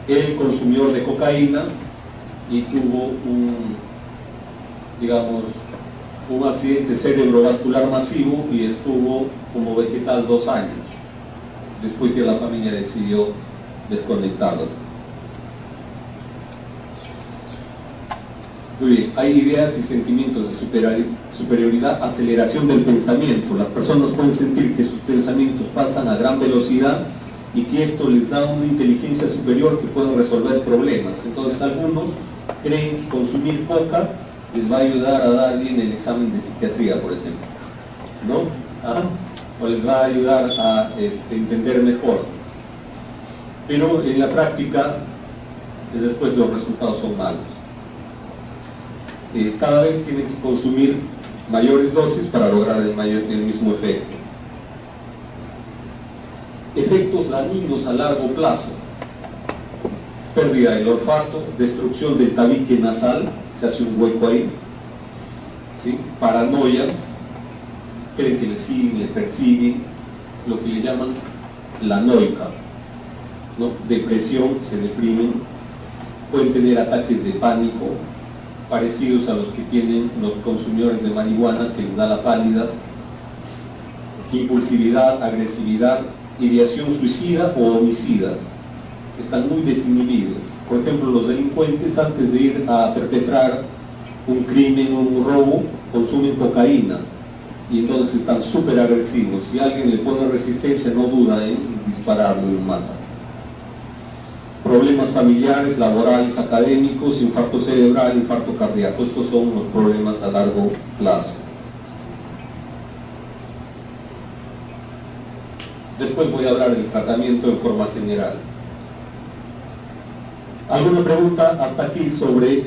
Él consumidor de cocaína y tuvo un accidente cerebrovascular masivo y estuvo como vegetal 2 años. Después ya la familia decidió desconectarlo. Muy bien, hay ideas y sentimientos de superioridad, aceleración del pensamiento. Las personas pueden sentir que sus pensamientos pasan a gran velocidad y que esto les da una inteligencia superior que pueden resolver problemas. Entonces algunos creen que consumir coca les va a ayudar a dar bien el examen de psiquiatría, por ejemplo, ¿no? O les va a ayudar a entender mejor. Pero en la práctica, después los resultados son malos. Cada vez tienen que consumir mayores dosis para lograr el mismo efecto. Efectos dañinos a largo plazo: pérdida del olfato, destrucción del tabique nasal, se hace un hueco ahí, ¿sí? Paranoia, creen que le siguen, le persiguen, lo que le llaman la noica, ¿no? Depresión, se deprimen, pueden tener ataques de pánico, parecidos a los que tienen los consumidores de marihuana, que les da la pálida, impulsividad, agresividad, ideación suicida o homicida, están muy desinhibidos. Por ejemplo, los delincuentes, antes de ir a perpetrar un crimen o un robo, consumen cocaína y entonces están súper agresivos. Si alguien le pone resistencia, no duda en dispararlo y lo mata. Problemas familiares, laborales, académicos, infarto cerebral, infarto cardíaco. Estos son los problemas a largo plazo. Después voy a hablar del tratamiento en forma general. ¿Alguna pregunta hasta aquí sobre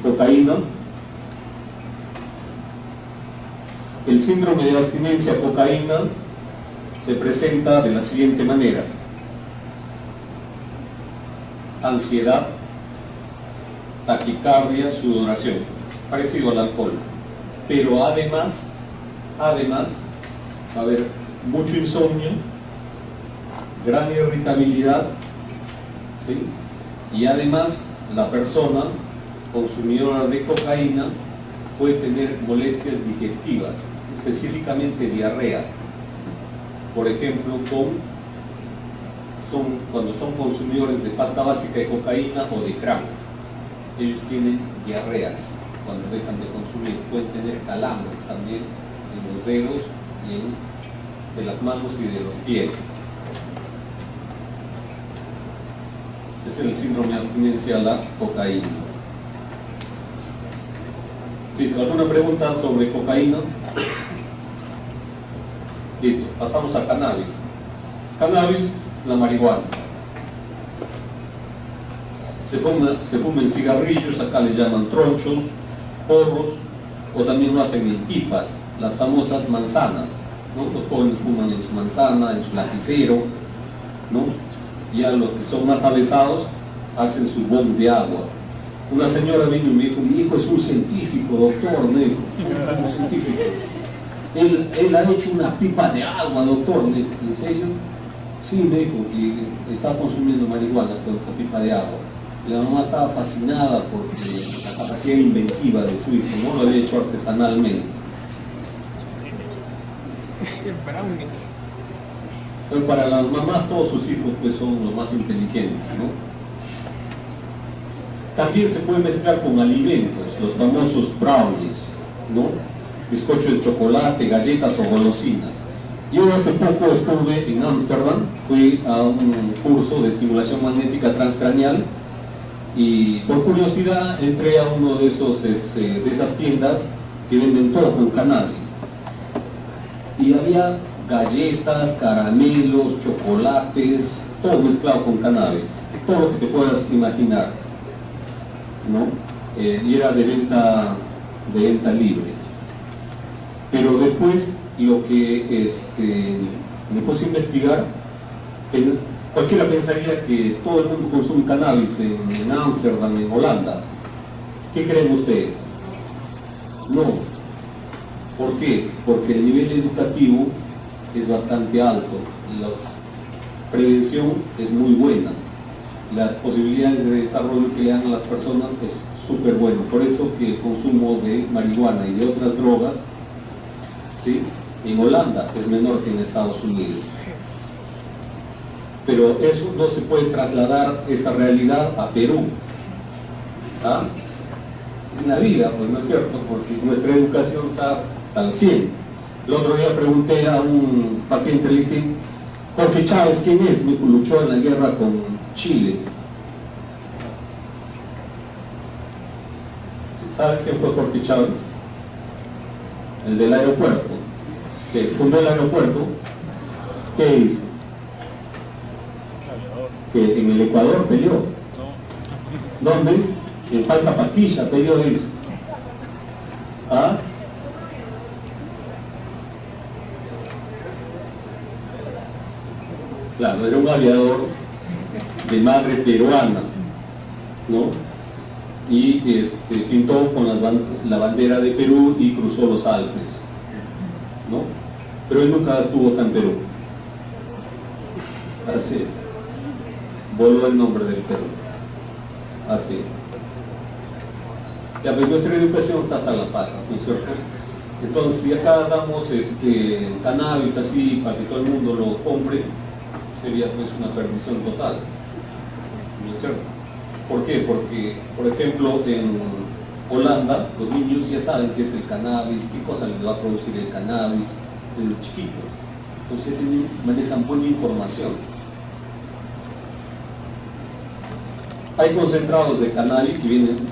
cocaína? El síndrome de abstinencia a cocaína se presenta de la siguiente manera: ansiedad, taquicardia, sudoración, parecido al alcohol, pero además va a haber mucho insomnio, gran irritabilidad, ¿sí? Y además la persona consumidora de cocaína puede tener molestias digestivas, específicamente diarrea. Por ejemplo, cuando son consumidores de pasta básica de cocaína o de crack, ellos tienen diarreas cuando dejan de consumir. Pueden tener calambres también en los dedos y de las manos y de los pies. Este es el síndrome de abstinencia a la cocaína. ¿Listo? ¿Alguna pregunta sobre cocaína? Listo, pasamos a cannabis. Cannabis, la marihuana. Se fuma en cigarrillos, acá le llaman tronchos, porros, o también lo hacen en pipas, las famosas manzanas, ¿no? Los jóvenes fuman en su manzana, en su lapicero, ¿no? Ya los que son más avesados hacen su bong de agua. Una señora vino y me dijo, mi hijo es un científico, doctor, me dijo, un científico. Él ha hecho una pipa de agua, doctor. Le dije, ¿en serio? Sí, me dijo, y está consumiendo marihuana con esa pipa de agua. La mamá estaba fascinada por la capacidad inventiva de su hijo, ¿no? Lo había hecho artesanalmente. Pero para las mamás todos sus hijos pues son los más inteligentes, ¿no? También se puede mezclar con alimentos, los famosos brownies, ¿no? Bizcocho de chocolate, galletas o golosinas. Yo hace poco estuve en Ámsterdam, fui a un curso de estimulación magnética transcraneal y por curiosidad entré a uno de esas tiendas que venden todo con cannabis. Y había galletas, caramelos, chocolates, todo mezclado con cannabis, todo lo que te puedas imaginar, ¿no? Y era de venta libre. Pero después lo que me puse a investigar, cualquiera pensaría que todo el mundo consume cannabis en Ámsterdam, en Holanda. ¿Qué creen ustedes? No. ¿Por qué? Porque el nivel educativo es bastante alto, la prevención es muy buena, las posibilidades de desarrollo que le dan a las personas es súper bueno. Por eso que el consumo de marihuana y de otras drogas, ¿sí?, en Holanda es menor que en Estados Unidos. Pero eso no se puede trasladar, esa realidad, a Perú. ¿Ah? En la vida, pues no es cierto, porque nuestra educación está al 100. El otro día pregunté a un paciente, le dije, Jorge Chávez, ¿quién es? Me dijo, luchó en la guerra con Chile. ¿Sabe quién fue Jorge Chávez? El del aeropuerto, que fundó el aeropuerto. ¿Qué hizo? Que en el Ecuador peleó. ¿Dónde? En Falsa Paquilla peleó, dice. ¿Ah? Claro, era un aviador de madre peruana, ¿no? Y pintó con la bandera de Perú y cruzó los Alpes, ¿no? Pero él nunca estuvo acá en Perú. Así es. Voló el nombre del Perú. Así es. Ya, pues nuestra educación está hasta la pata, ¿no es cierto? Entonces, si acá damos cannabis así para que todo el mundo lo compre, sería pues una perdición total, ¿no es cierto? ¿Por qué? Porque, por ejemplo, en Holanda los niños ya saben qué es el cannabis, qué cosa les va a producir el cannabis desde chiquitos. Entonces manejan buena información. Hay concentrados de cannabis que vienen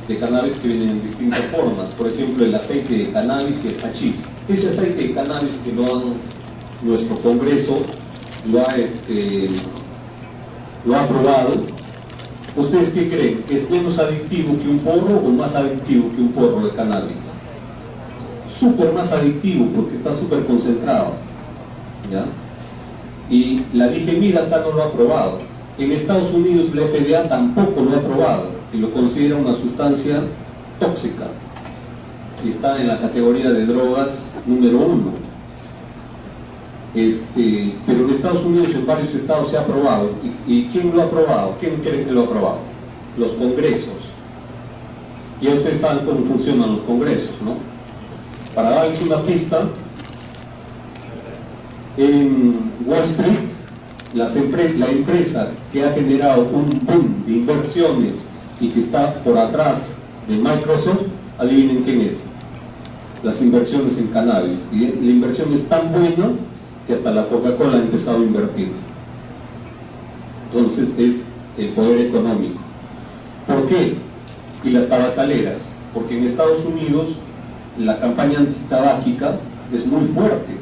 en distintas formas. Por ejemplo, el aceite de cannabis y el hachís. Ese aceite de cannabis que nuestro Congreso lo ha aprobado. ¿Ustedes qué creen? ¿Es menos adictivo que un porro o más adictivo que un porro de cannabis? Súper más adictivo porque está súper concentrado, ¿ya? Y la DGMID acá no lo ha aprobado. En Estados Unidos la FDA tampoco lo ha aprobado y lo considera una sustancia tóxica y está en la categoría de drogas número 1. Pero en Estados Unidos, en varios estados se ha aprobado. ¿Y quién lo ha aprobado? ¿Quién cree que lo ha aprobado? Los congresos. Y ustedes saben cómo funcionan los congresos, ¿no? Para darles una pista, en Wall Street, la empresa que ha generado un boom de inversiones y que está por atrás de Microsoft, adivinen quién es. Las inversiones en cannabis. Y la inversión es tan buena que hasta la Coca-Cola ha empezado a invertir. Entonces es el poder económico. ¿Por qué? Y las tabacaleras, porque en Estados Unidos la campaña antitabáquica es muy fuerte.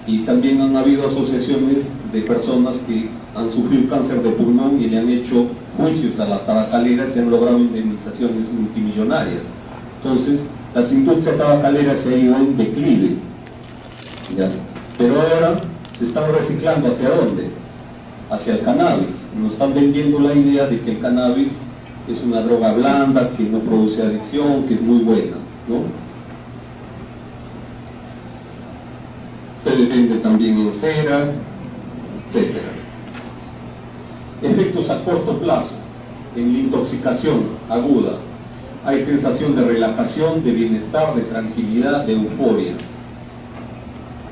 Y también han habido asociaciones de personas que han sufrido cáncer de pulmón y le han hecho juicios a las tabacaleras y han logrado indemnizaciones multimillonarias. Entonces, la industria tabacalera se ha ido en declive, ¿ya? Pero ahora se están reciclando ¿hacia dónde? Hacia el cannabis. Nos están vendiendo la idea de que el cannabis es una droga blanda, que no produce adicción, que es muy buena, ¿no? Se le vende también en cera, etc. Efectos a corto plazo. En la intoxicación aguda hay sensación de relajación, de bienestar, de tranquilidad, de euforia.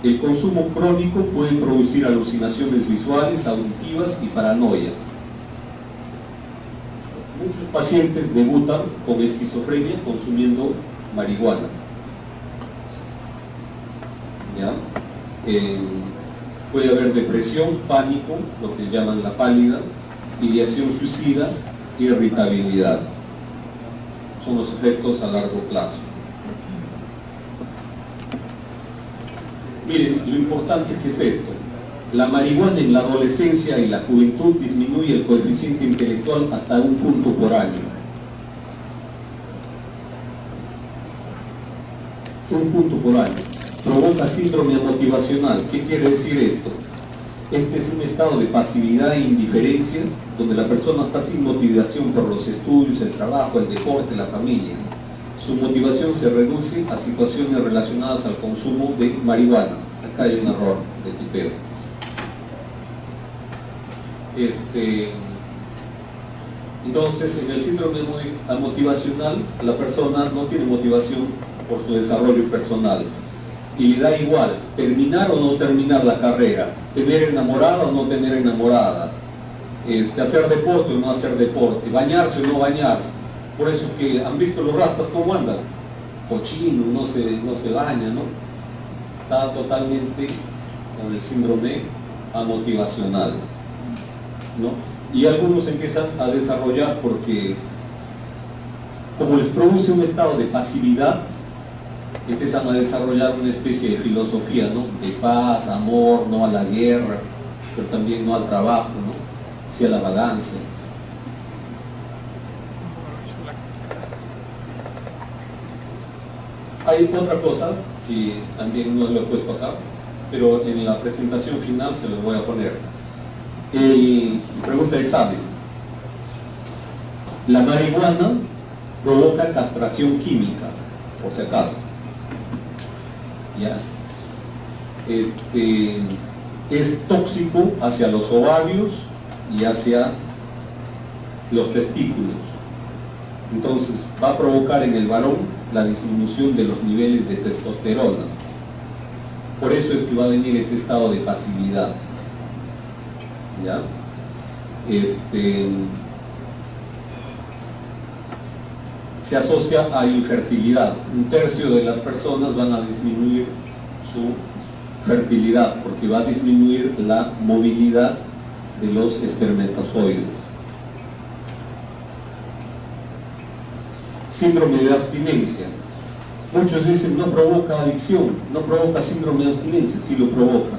El consumo crónico puede producir alucinaciones visuales, auditivas y paranoia. Muchos pacientes debutan con esquizofrenia consumiendo marihuana. ¿Ya? Puede haber depresión, pánico, lo que llaman la pálida, ideación suicida, irritabilidad. Son los efectos a largo plazo. Miren, lo importante que es esto. La marihuana en la adolescencia y la juventud disminuye el coeficiente intelectual hasta 1 punto por año. 1 punto por año. Provoca síndrome motivacional. ¿Qué quiere decir esto? Este es un estado de pasividad e indiferencia donde la persona está sin motivación por los estudios, el trabajo, el deporte, la familia. Su motivación se reduce a situaciones relacionadas al consumo de marihuana. Acá hay un error de tipeo. Entonces, en el síndrome motivacional, la persona no tiene motivación por su desarrollo personal y le da igual terminar o no terminar la carrera, tener enamorada o no tener enamorada, hacer deporte o no hacer deporte, bañarse o no bañarse. Por eso que han visto los rastas cómo andan, cochino, no se baña, ¿no? Está totalmente con el síndrome amotivacional, ¿no? Y algunos empiezan a desarrollar porque, como les produce un estado de pasividad, empiezan a desarrollar una especie de filosofía, ¿no? De paz, amor, no a la guerra, pero también no al trabajo, ¿no? Sí a la vagancia. Hay otra cosa que también no lo he puesto acá, pero en la presentación final se los voy a poner. Pregunta de examen. La marihuana provoca castración química, por si acaso. ¿Ya? Es tóxico hacia los ovarios y hacia los testículos. Entonces va a provocar en el varón la disminución de los niveles de testosterona. Por eso es que va a venir ese estado de pasividad. ¿Ya? Se asocia a infertilidad. 1/3 de las personas van a disminuir su fertilidad porque va a disminuir la movilidad de los espermatozoides. Síndrome de abstinencia. Muchos dicen no provoca adicción, no provoca síndrome de abstinencia, sí lo provoca.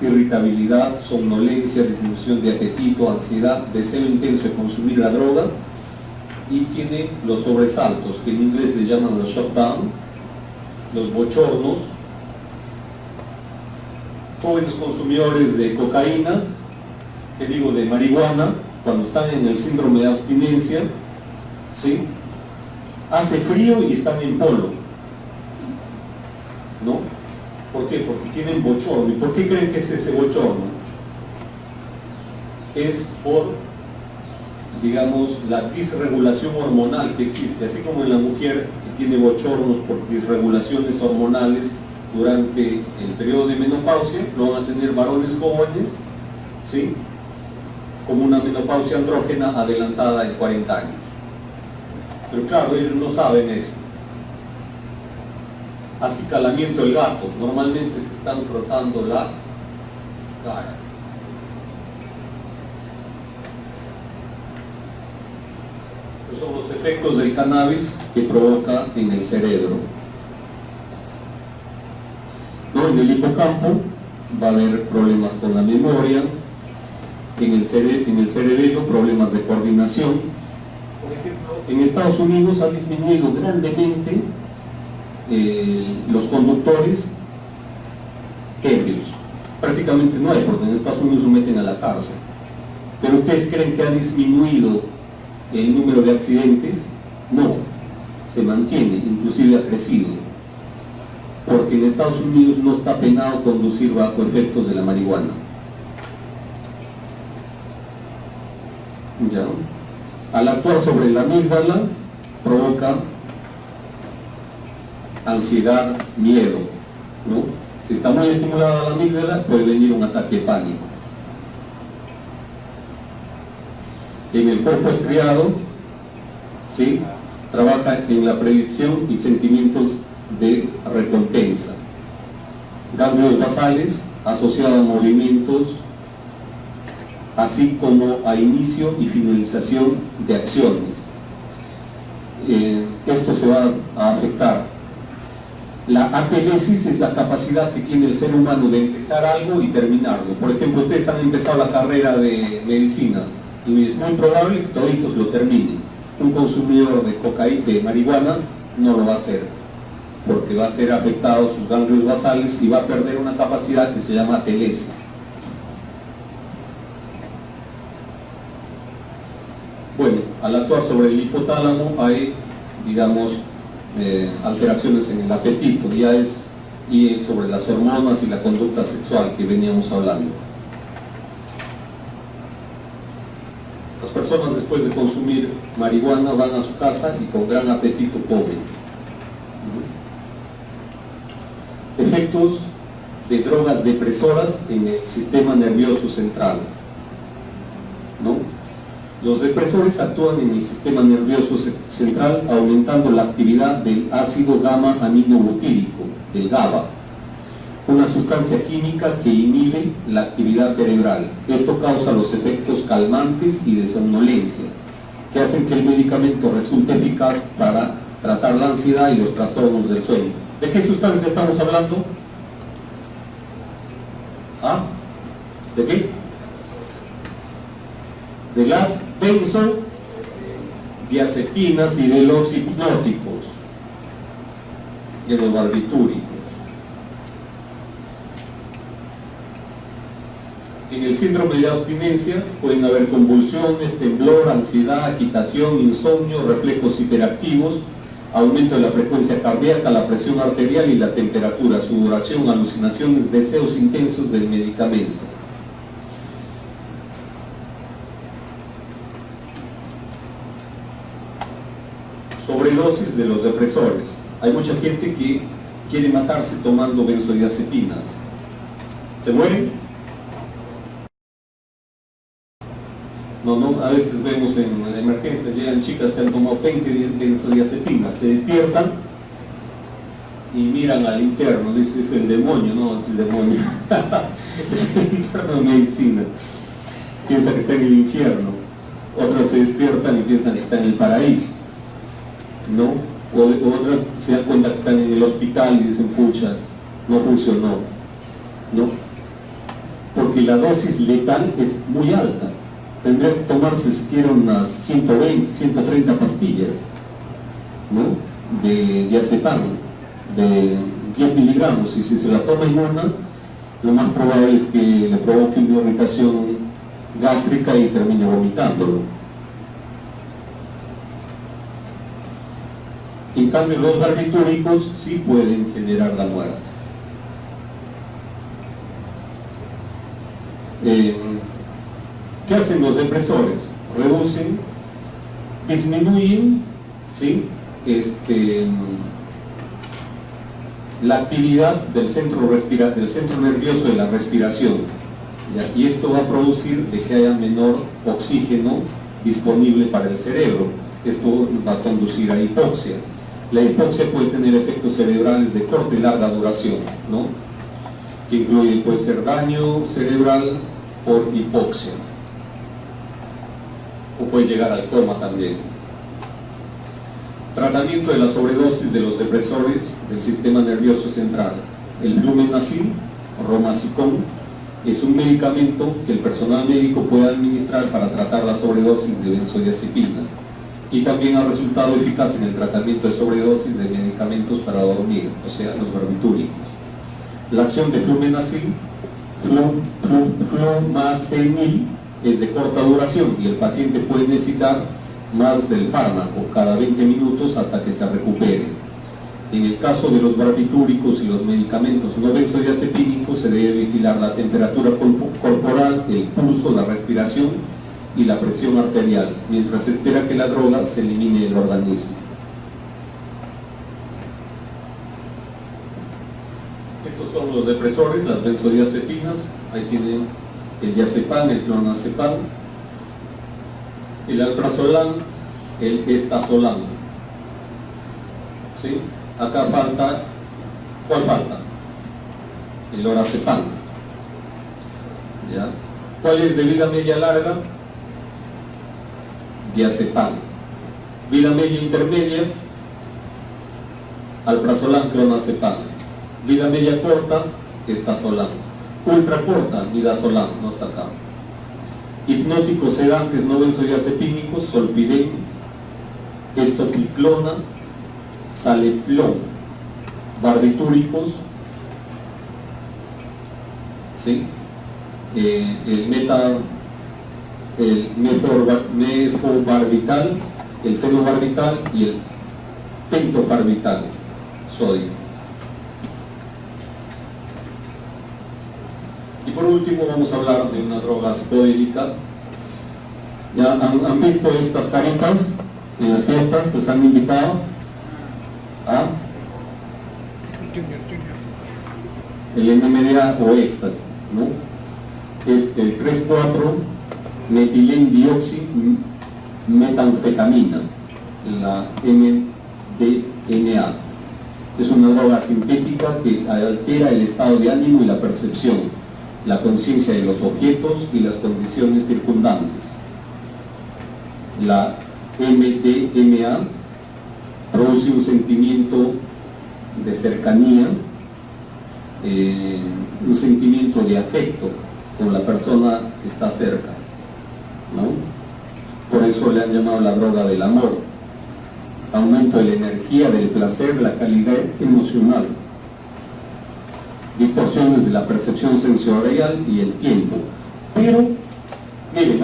Irritabilidad, somnolencia, disminución de apetito, ansiedad, deseo intenso de consumir la droga y tiene los sobresaltos, que en inglés le llaman los shutdown, los bochornos. Jóvenes consumidores de cocaína, que digo de marihuana, cuando están en el síndrome de abstinencia, ¿sí? Hace frío y están en polo, ¿no? ¿Por qué? Porque tienen bochorno. ¿Y por qué creen que es ese bochorno? Es por, digamos, la disregulación hormonal que existe. Así como en la mujer que tiene bochornos por disregulaciones hormonales durante el periodo de menopausia, lo van a tener varones jóvenes, ¿sí? Como una menopausia andrógena adelantada en 40 años. Pero claro, ellos no saben eso. Acicalamiento del gato. Normalmente se están frotando la cara. Estos son los efectos del cannabis que provoca en el cerebro. ¿No? En el hipocampo va a haber problemas con la memoria, en el cerebelo problemas de coordinación. Por ejemplo, en Estados Unidos ha disminuido grandemente los conductores ebrios. Prácticamente no hay, porque en Estados Unidos lo meten a la cárcel. ¿Pero ustedes creen que ha disminuido el número de accidentes? No, se mantiene, inclusive ha crecido, porque en Estados Unidos no está penado conducir bajo efectos de la marihuana. ¿Ya? Al actuar sobre la amígdala provoca ansiedad, miedo, ¿no? Si está muy estimulada la amígdala, puede venir un ataque de pánico. En el cuerpo estriado, ¿sí?, trabaja en la predicción y sentimientos de recompensa. Ganglios basales asociados a movimientos, así como a inicio y finalización de acciones. Esto se va a afectar. La atelesis es la capacidad que tiene el ser humano de empezar algo y terminarlo. Por ejemplo, ustedes han empezado la carrera de medicina y es muy probable que toditos lo terminen. Un consumidor de cocaína, de marihuana, no lo va a hacer, porque va a ser afectado sus ganglios basales y va a perder una capacidad que se llama atelesis. Bueno, al actuar sobre el hipotálamo hay, digamos, alteraciones en el apetito, y sobre las hormonas y la conducta sexual que veníamos hablando. Las personas, después de consumir marihuana, van a su casa y con gran apetito comen. Efectos de drogas depresoras en el sistema nervioso central, ¿no? Los depresores actúan en el sistema nervioso central aumentando la actividad del ácido gamma-aminobutírico, del GABA, una sustancia química que inhibe la actividad cerebral. Esto causa los efectos calmantes y de somnolencia, que hacen que el medicamento resulte eficaz para tratar la ansiedad y los trastornos del sueño. ¿De qué sustancia estamos hablando? ¿Ah? ¿De qué? De las benzodiazepinas y de los hipnóticos, de los barbitúricos. En el síndrome de abstinencia pueden haber convulsiones, temblor, ansiedad, agitación, insomnio, reflejos hiperactivos, aumento de la frecuencia cardíaca, la presión arterial y la temperatura, sudoración, alucinaciones, deseos intensos del medicamento. Sobredosis de los depresores. Hay mucha gente que quiere matarse tomando benzodiazepinas. ¿Se mueren? No, a veces vemos en emergencias, llegan chicas que han tomado 20 benzodiazepinas, se despiertan y miran al interno, dice, es el demonio, no, es el demonio. Es el interno de medicina. Piensa que está en el infierno. Otras se despiertan y piensan que está en el paraíso, ¿no? O otras se dan cuenta que están en el hospital y dicen, pucha, no funcionó, ¿no? Porque la dosis letal es muy alta. Tendría que tomarse siquiera unas 120, 130 pastillas, ¿no?, de diazepam, de 10 miligramos, y si se la toma en una, lo más probable es que le provoque una irritación gástrica y termine vomitándolo. En cambio, los barbitúricos sí pueden generar la muerte. ¿Qué hacen los depresores? Reducen, disminuyen, ¿sí?, la actividad del centro nervioso de la respiración, ¿ya? Y esto va a producir de que haya menor oxígeno disponible para el cerebro. Esto va a conducir a hipoxia. La hipoxia puede tener efectos cerebrales de corta y larga duración, ¿no?, que incluye, puede ser daño cerebral por hipoxia, o puede llegar al coma también. Tratamiento de la sobredosis de los depresores del sistema nervioso central. El flumenacil Romacicón es un medicamento que el personal médico puede administrar para tratar la sobredosis de benzodiazepinas y también ha resultado eficaz en el tratamiento de sobredosis de medicamentos para dormir, o sea, los barbitúricos. La acción de flumazenil es de corta duración y el paciente puede necesitar más del fármaco cada 20 minutos hasta que se recupere. En el caso de los barbitúricos y los medicamentos no benzodiazepínicos se debe vigilar la temperatura corporal, el pulso, la respiración y la presión arterial, mientras se espera que la droga se elimine del organismo. Estos son los depresores, las benzodiazepinas. Ahí tienen el diazepam, el clonazepam, el alprazolam, el estazolam. ¿Sí? Acá falta, ¿cuál falta? El lorazepam. ¿Ya? ¿Cuál es de vida media larga? Diazepam. Vida media intermedia, alprazolam, clonazepam. Vida media corta, estazolam. Ultra corta, midazolam, no está acá. Hipnóticos sedantes no benzodiazepínicos, solpidem, estoquiclona, saleplón. Barbitúricos, ¿sí? El mefobarbital, el fenobarbital y el pentofarbital, sodio. Y por último vamos a hablar de una droga psicodélica. ¿Ya han visto estas caritas en las fiestas? ¿Les han invitado? ¿Ah? El MDMA o éxtasis, ¿no? Es el 3,4-metilendioximetanfetamina, la MDMA. Es una droga sintética que altera el estado de ánimo y la percepción, la conciencia de los objetos y las condiciones circundantes. La MDMA produce un sentimiento de cercanía, un sentimiento de afecto con la persona que está cerca, ¿no? Por eso le han llamado la droga del amor. Aumento de la energía, del placer, la calidad emocional, distorsiones de la percepción sensorial y el tiempo. Pero, miren,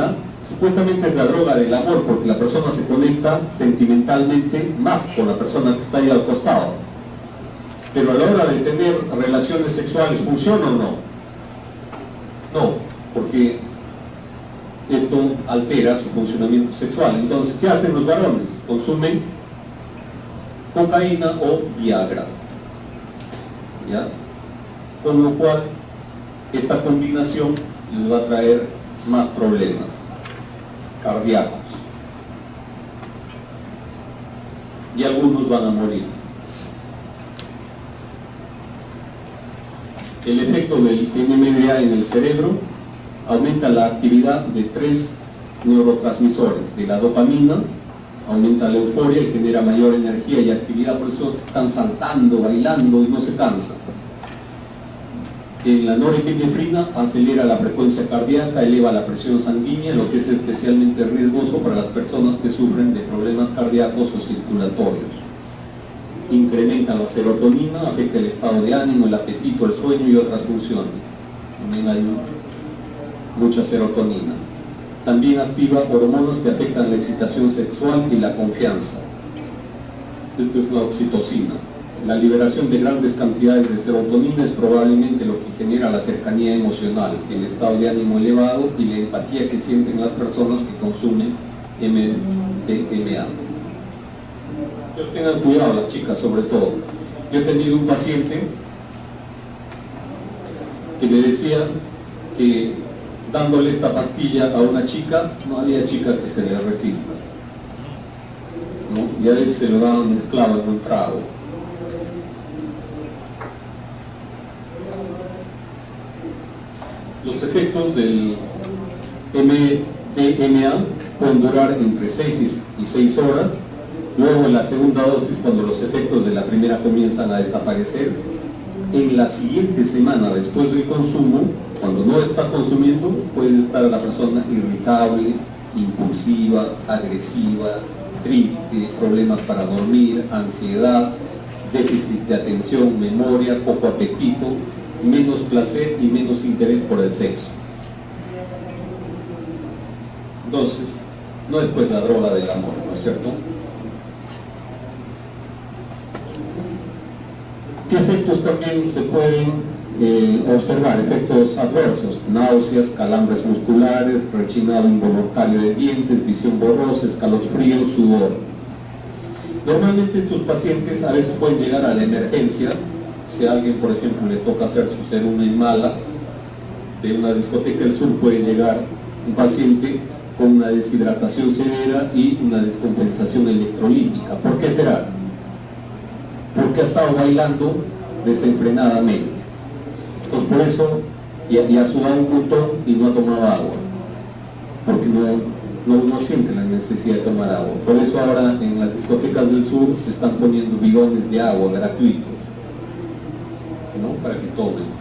supuestamente es la droga del amor porque la persona se conecta sentimentalmente más con la persona que está ahí al costado. Pero a la hora de tener relaciones sexuales, ¿funciona o no? No, porque esto altera su funcionamiento sexual. Entonces, ¿qué hacen los varones? Consumen cocaína o Viagra, ¿ya? Con lo cual esta combinación les va a traer más problemas cardíacos y algunos van a morir. El efecto del NMDA en el cerebro aumenta la actividad de 3 neurotransmisores, de la dopamina, aumenta la euforia y genera mayor energía y actividad, por eso están saltando, bailando y no se cansan. En la norepinefrina acelera la frecuencia cardíaca, eleva la presión sanguínea, lo que es especialmente riesgoso para las personas que sufren de problemas cardíacos o circulatorios. Incrementa la serotonina, afecta el estado de ánimo, el apetito, el sueño y otras funciones. También hay mucha serotonina. También activa hormonas que afectan la excitación sexual y la confianza. Esto es la oxitocina. La liberación de grandes cantidades de serotonina es probablemente lo que genera la cercanía emocional, el estado de ánimo elevado y la empatía que sienten las personas que consumen MDMA. Pero tengan cuidado las chicas sobre todo. Yo he tenido un paciente que me decía que dándole esta pastilla a una chica, no había chica que se le resista, ¿no? Y a veces se lo daban mezclado en un trago. Los efectos del MDMA pueden durar entre 6 y 6 horas. Luego en la segunda dosis, cuando los efectos de la primera comienzan a desaparecer, en la siguiente semana después del consumo, cuando no está consumiendo, puede estar la persona irritable, impulsiva, agresiva, triste, problemas para dormir, ansiedad, déficit de atención, memoria, poco apetito, menos placer y menos interés por el sexo. Entonces, no es pues la droga del amor, ¿no es cierto? ¿Qué efectos también se pueden observar? Efectos adversos: náuseas, calambres musculares, rechinado involuntario de dientes, visión borrosa, escalofríos, sudor. Normalmente estos pacientes a veces pueden llegar a la emergencia. Si a alguien, por ejemplo, le toca hacer su cerumen mala de una discoteca del sur, puede llegar un paciente con una deshidratación severa y una descompensación electrolítica. ¿Por qué será? Porque ha estado bailando desenfrenadamente. Entonces por eso y ha sudado un montón y no ha tomado agua, porque no siente la necesidad de tomar agua. Por eso ahora en las discotecas del sur se están poniendo bidones de agua gratuitos, ¿no? Para que tomen.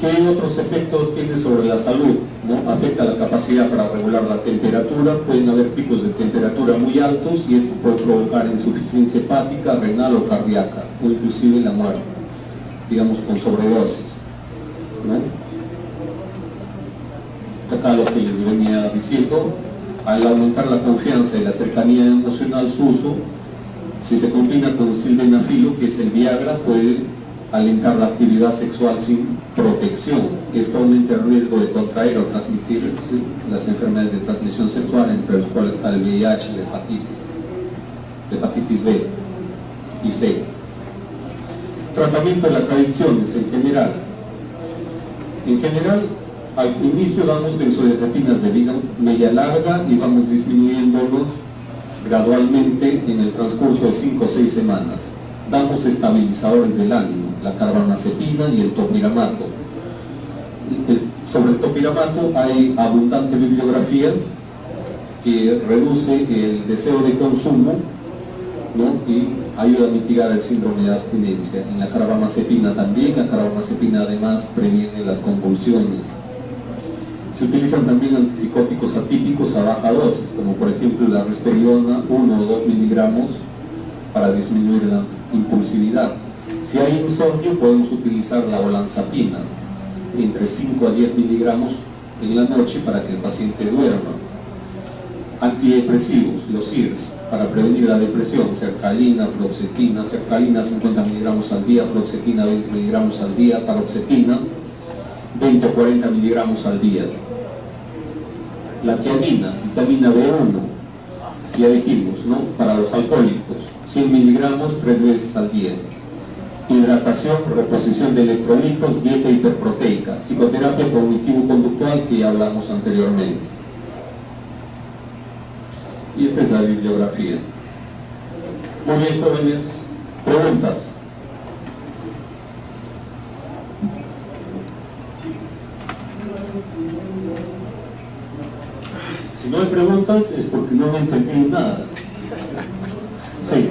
¿Qué otros efectos tiene sobre la salud? ¿No? Afecta la capacidad para regular la temperatura. Pueden haber picos de temperatura muy altos y esto puede provocar insuficiencia hepática, renal o cardíaca, o inclusive la muerte, digamos con sobredosis, ¿no? Acá lo que les venía diciendo: al aumentar la confianza y la cercanía emocional, su uso, si se combina con sildenafilo, que es el Viagra, puede alentar la actividad sexual sin protección. Esto aumenta el riesgo de contraer o transmitir, ¿sí?, las enfermedades de transmisión sexual, entre las cuales está el VIH, la hepatitis B y C. Tratamiento de las adicciones en general. En general, al inicio damos benzodiazepinas de vida media larga y vamos disminuyéndolos gradualmente en el transcurso de 5 o 6 semanas. Damos estabilizadores del ánimo, la carbamazepina y el topiramato. Sobre el topiramato hay abundante bibliografía que reduce el deseo de consumo, ¿no?, y ayuda a mitigar el síndrome de abstinencia. En la carbamazepina también, la carbamazepina además previene las convulsiones. Se utilizan también antipsicóticos atípicos a baja dosis, como por ejemplo la risperidona, 1 o 2 miligramos, para disminuir la impulsividad. Si hay insomnio, podemos utilizar la olanzapina, entre 5 a 10 miligramos en la noche, para que el paciente duerma. Antidepresivos, los SIRS, para prevenir la depresión: sertralina, fluoxetina. Sertralina 50 miligramos al día, fluoxetina 20 miligramos al día, paroxetina 20 o 40 miligramos al día. La tiamina, vitamina B1, ya dijimos, ¿no?, para los alcohólicos, 100 miligramos 3 veces al día. Hidratación, reposición de electrolitos, dieta hiperproteica, psicoterapia cognitivo-conductual, que ya hablamos anteriormente. Y esta es la bibliografía. Muy bien, jóvenes, preguntas. Si no hay preguntas es porque no me entendí nada. Sí.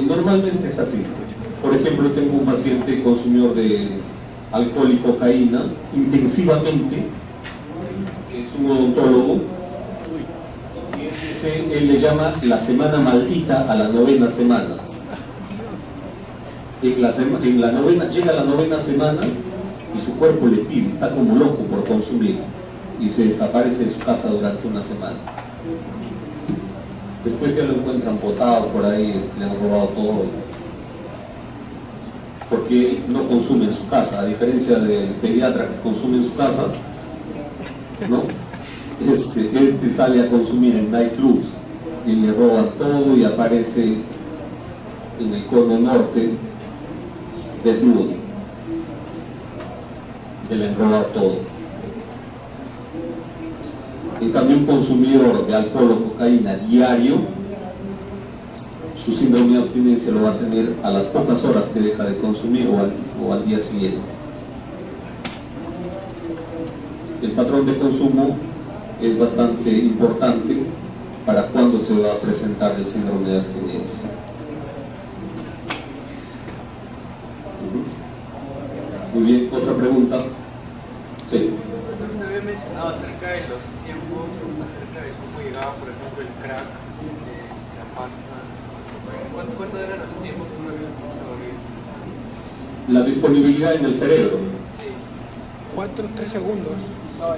Normalmente es así. Por ejemplo, tengo un paciente consumidor de alcohol y cocaína intensivamente, que es un odontólogo, y él le llama la semana maldita a la 9ª semana. En la novena, llega la 9ª semana y su cuerpo le pide, está como loco por consumir, y se desaparece de su casa durante una semana. Después ya lo encuentran botado por ahí, le han robado todo, porque no consume en su casa, a diferencia del pediatra que consume en su casa, ¿no? Este sale a consumir en nightclubs y le roban todo y aparece en el cono norte desnudo. el enrolado todo. En cambio, un consumidor de alcohol o cocaína diario, su síndrome de abstinencia lo va a tener a las pocas horas que deja de consumir o al día siguiente. El patrón de consumo es bastante importante para cuándo se va a presentar el síndrome de abstinencia. Muy bien, otra pregunta. Sí. Usted había mencionado acerca de los tiempos, acerca de cómo llegaba, por ejemplo, el crack, la pasta. ¿Cuántos eran los tiempos que uno había empezado a ver? La disponibilidad en el cerebro. Sí. 4 o 3 segundos.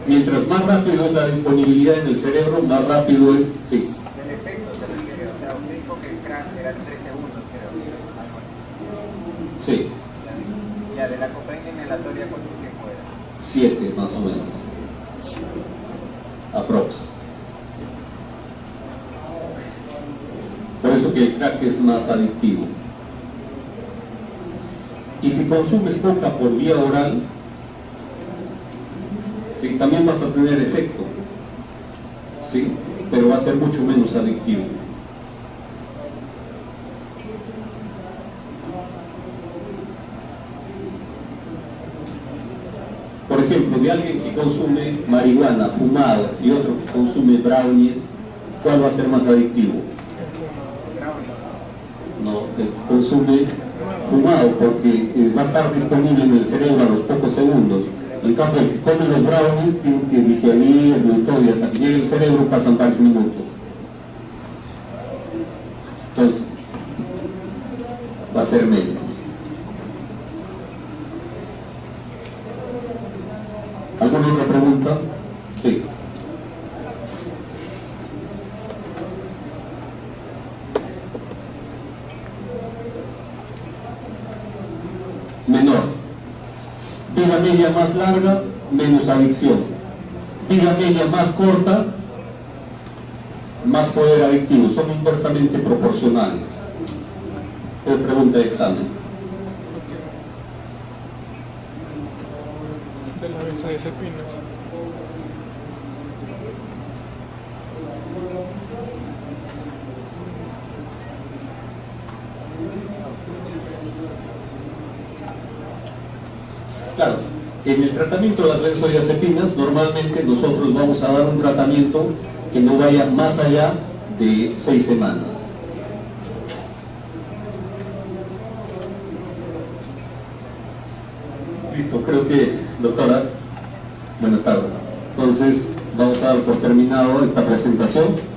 Mientras más rápido es la disponibilidad en el cerebro, más rápido es, sí. El efecto se refiere, o sea, usted dijo que el crack era 3 segundos, creo, algo así. Sí, Ya, de la cocaína inhalatoria, ¿cuánto tiempo era? 7 más o menos. Aprox. Por eso que el crack es más adictivo. Y si consumes coca por vía oral, sí, también vas a tener efecto, sí, pero va a ser mucho menos adictivo. Por ejemplo, de alguien que consume marihuana, fumado, y otro que consume brownies, ¿cuál va a ser más adictivo? No, el que consume fumado, porque va a estar disponible en el cerebro a los pocos segundos. En cambio, el que come los brownies tiene que digerirlo y todo, y hasta que llegue el cerebro pasan varios minutos. Entonces, va a ser menos. ¿Alguna otra pregunta? Sí. Menor. Vida media más larga, menos adicción. Vida media más corta, más poder adictivo. Son inversamente proporcionales. Es pregunta de examen. De la benzodiazepinas. Claro, en el tratamiento de las benzodiazepinas, normalmente nosotros vamos a dar un tratamiento que no vaya más allá de 6 semanas. Listo, creo que, doctora, buenas tardes. Entonces, vamos a dar por terminado esta presentación.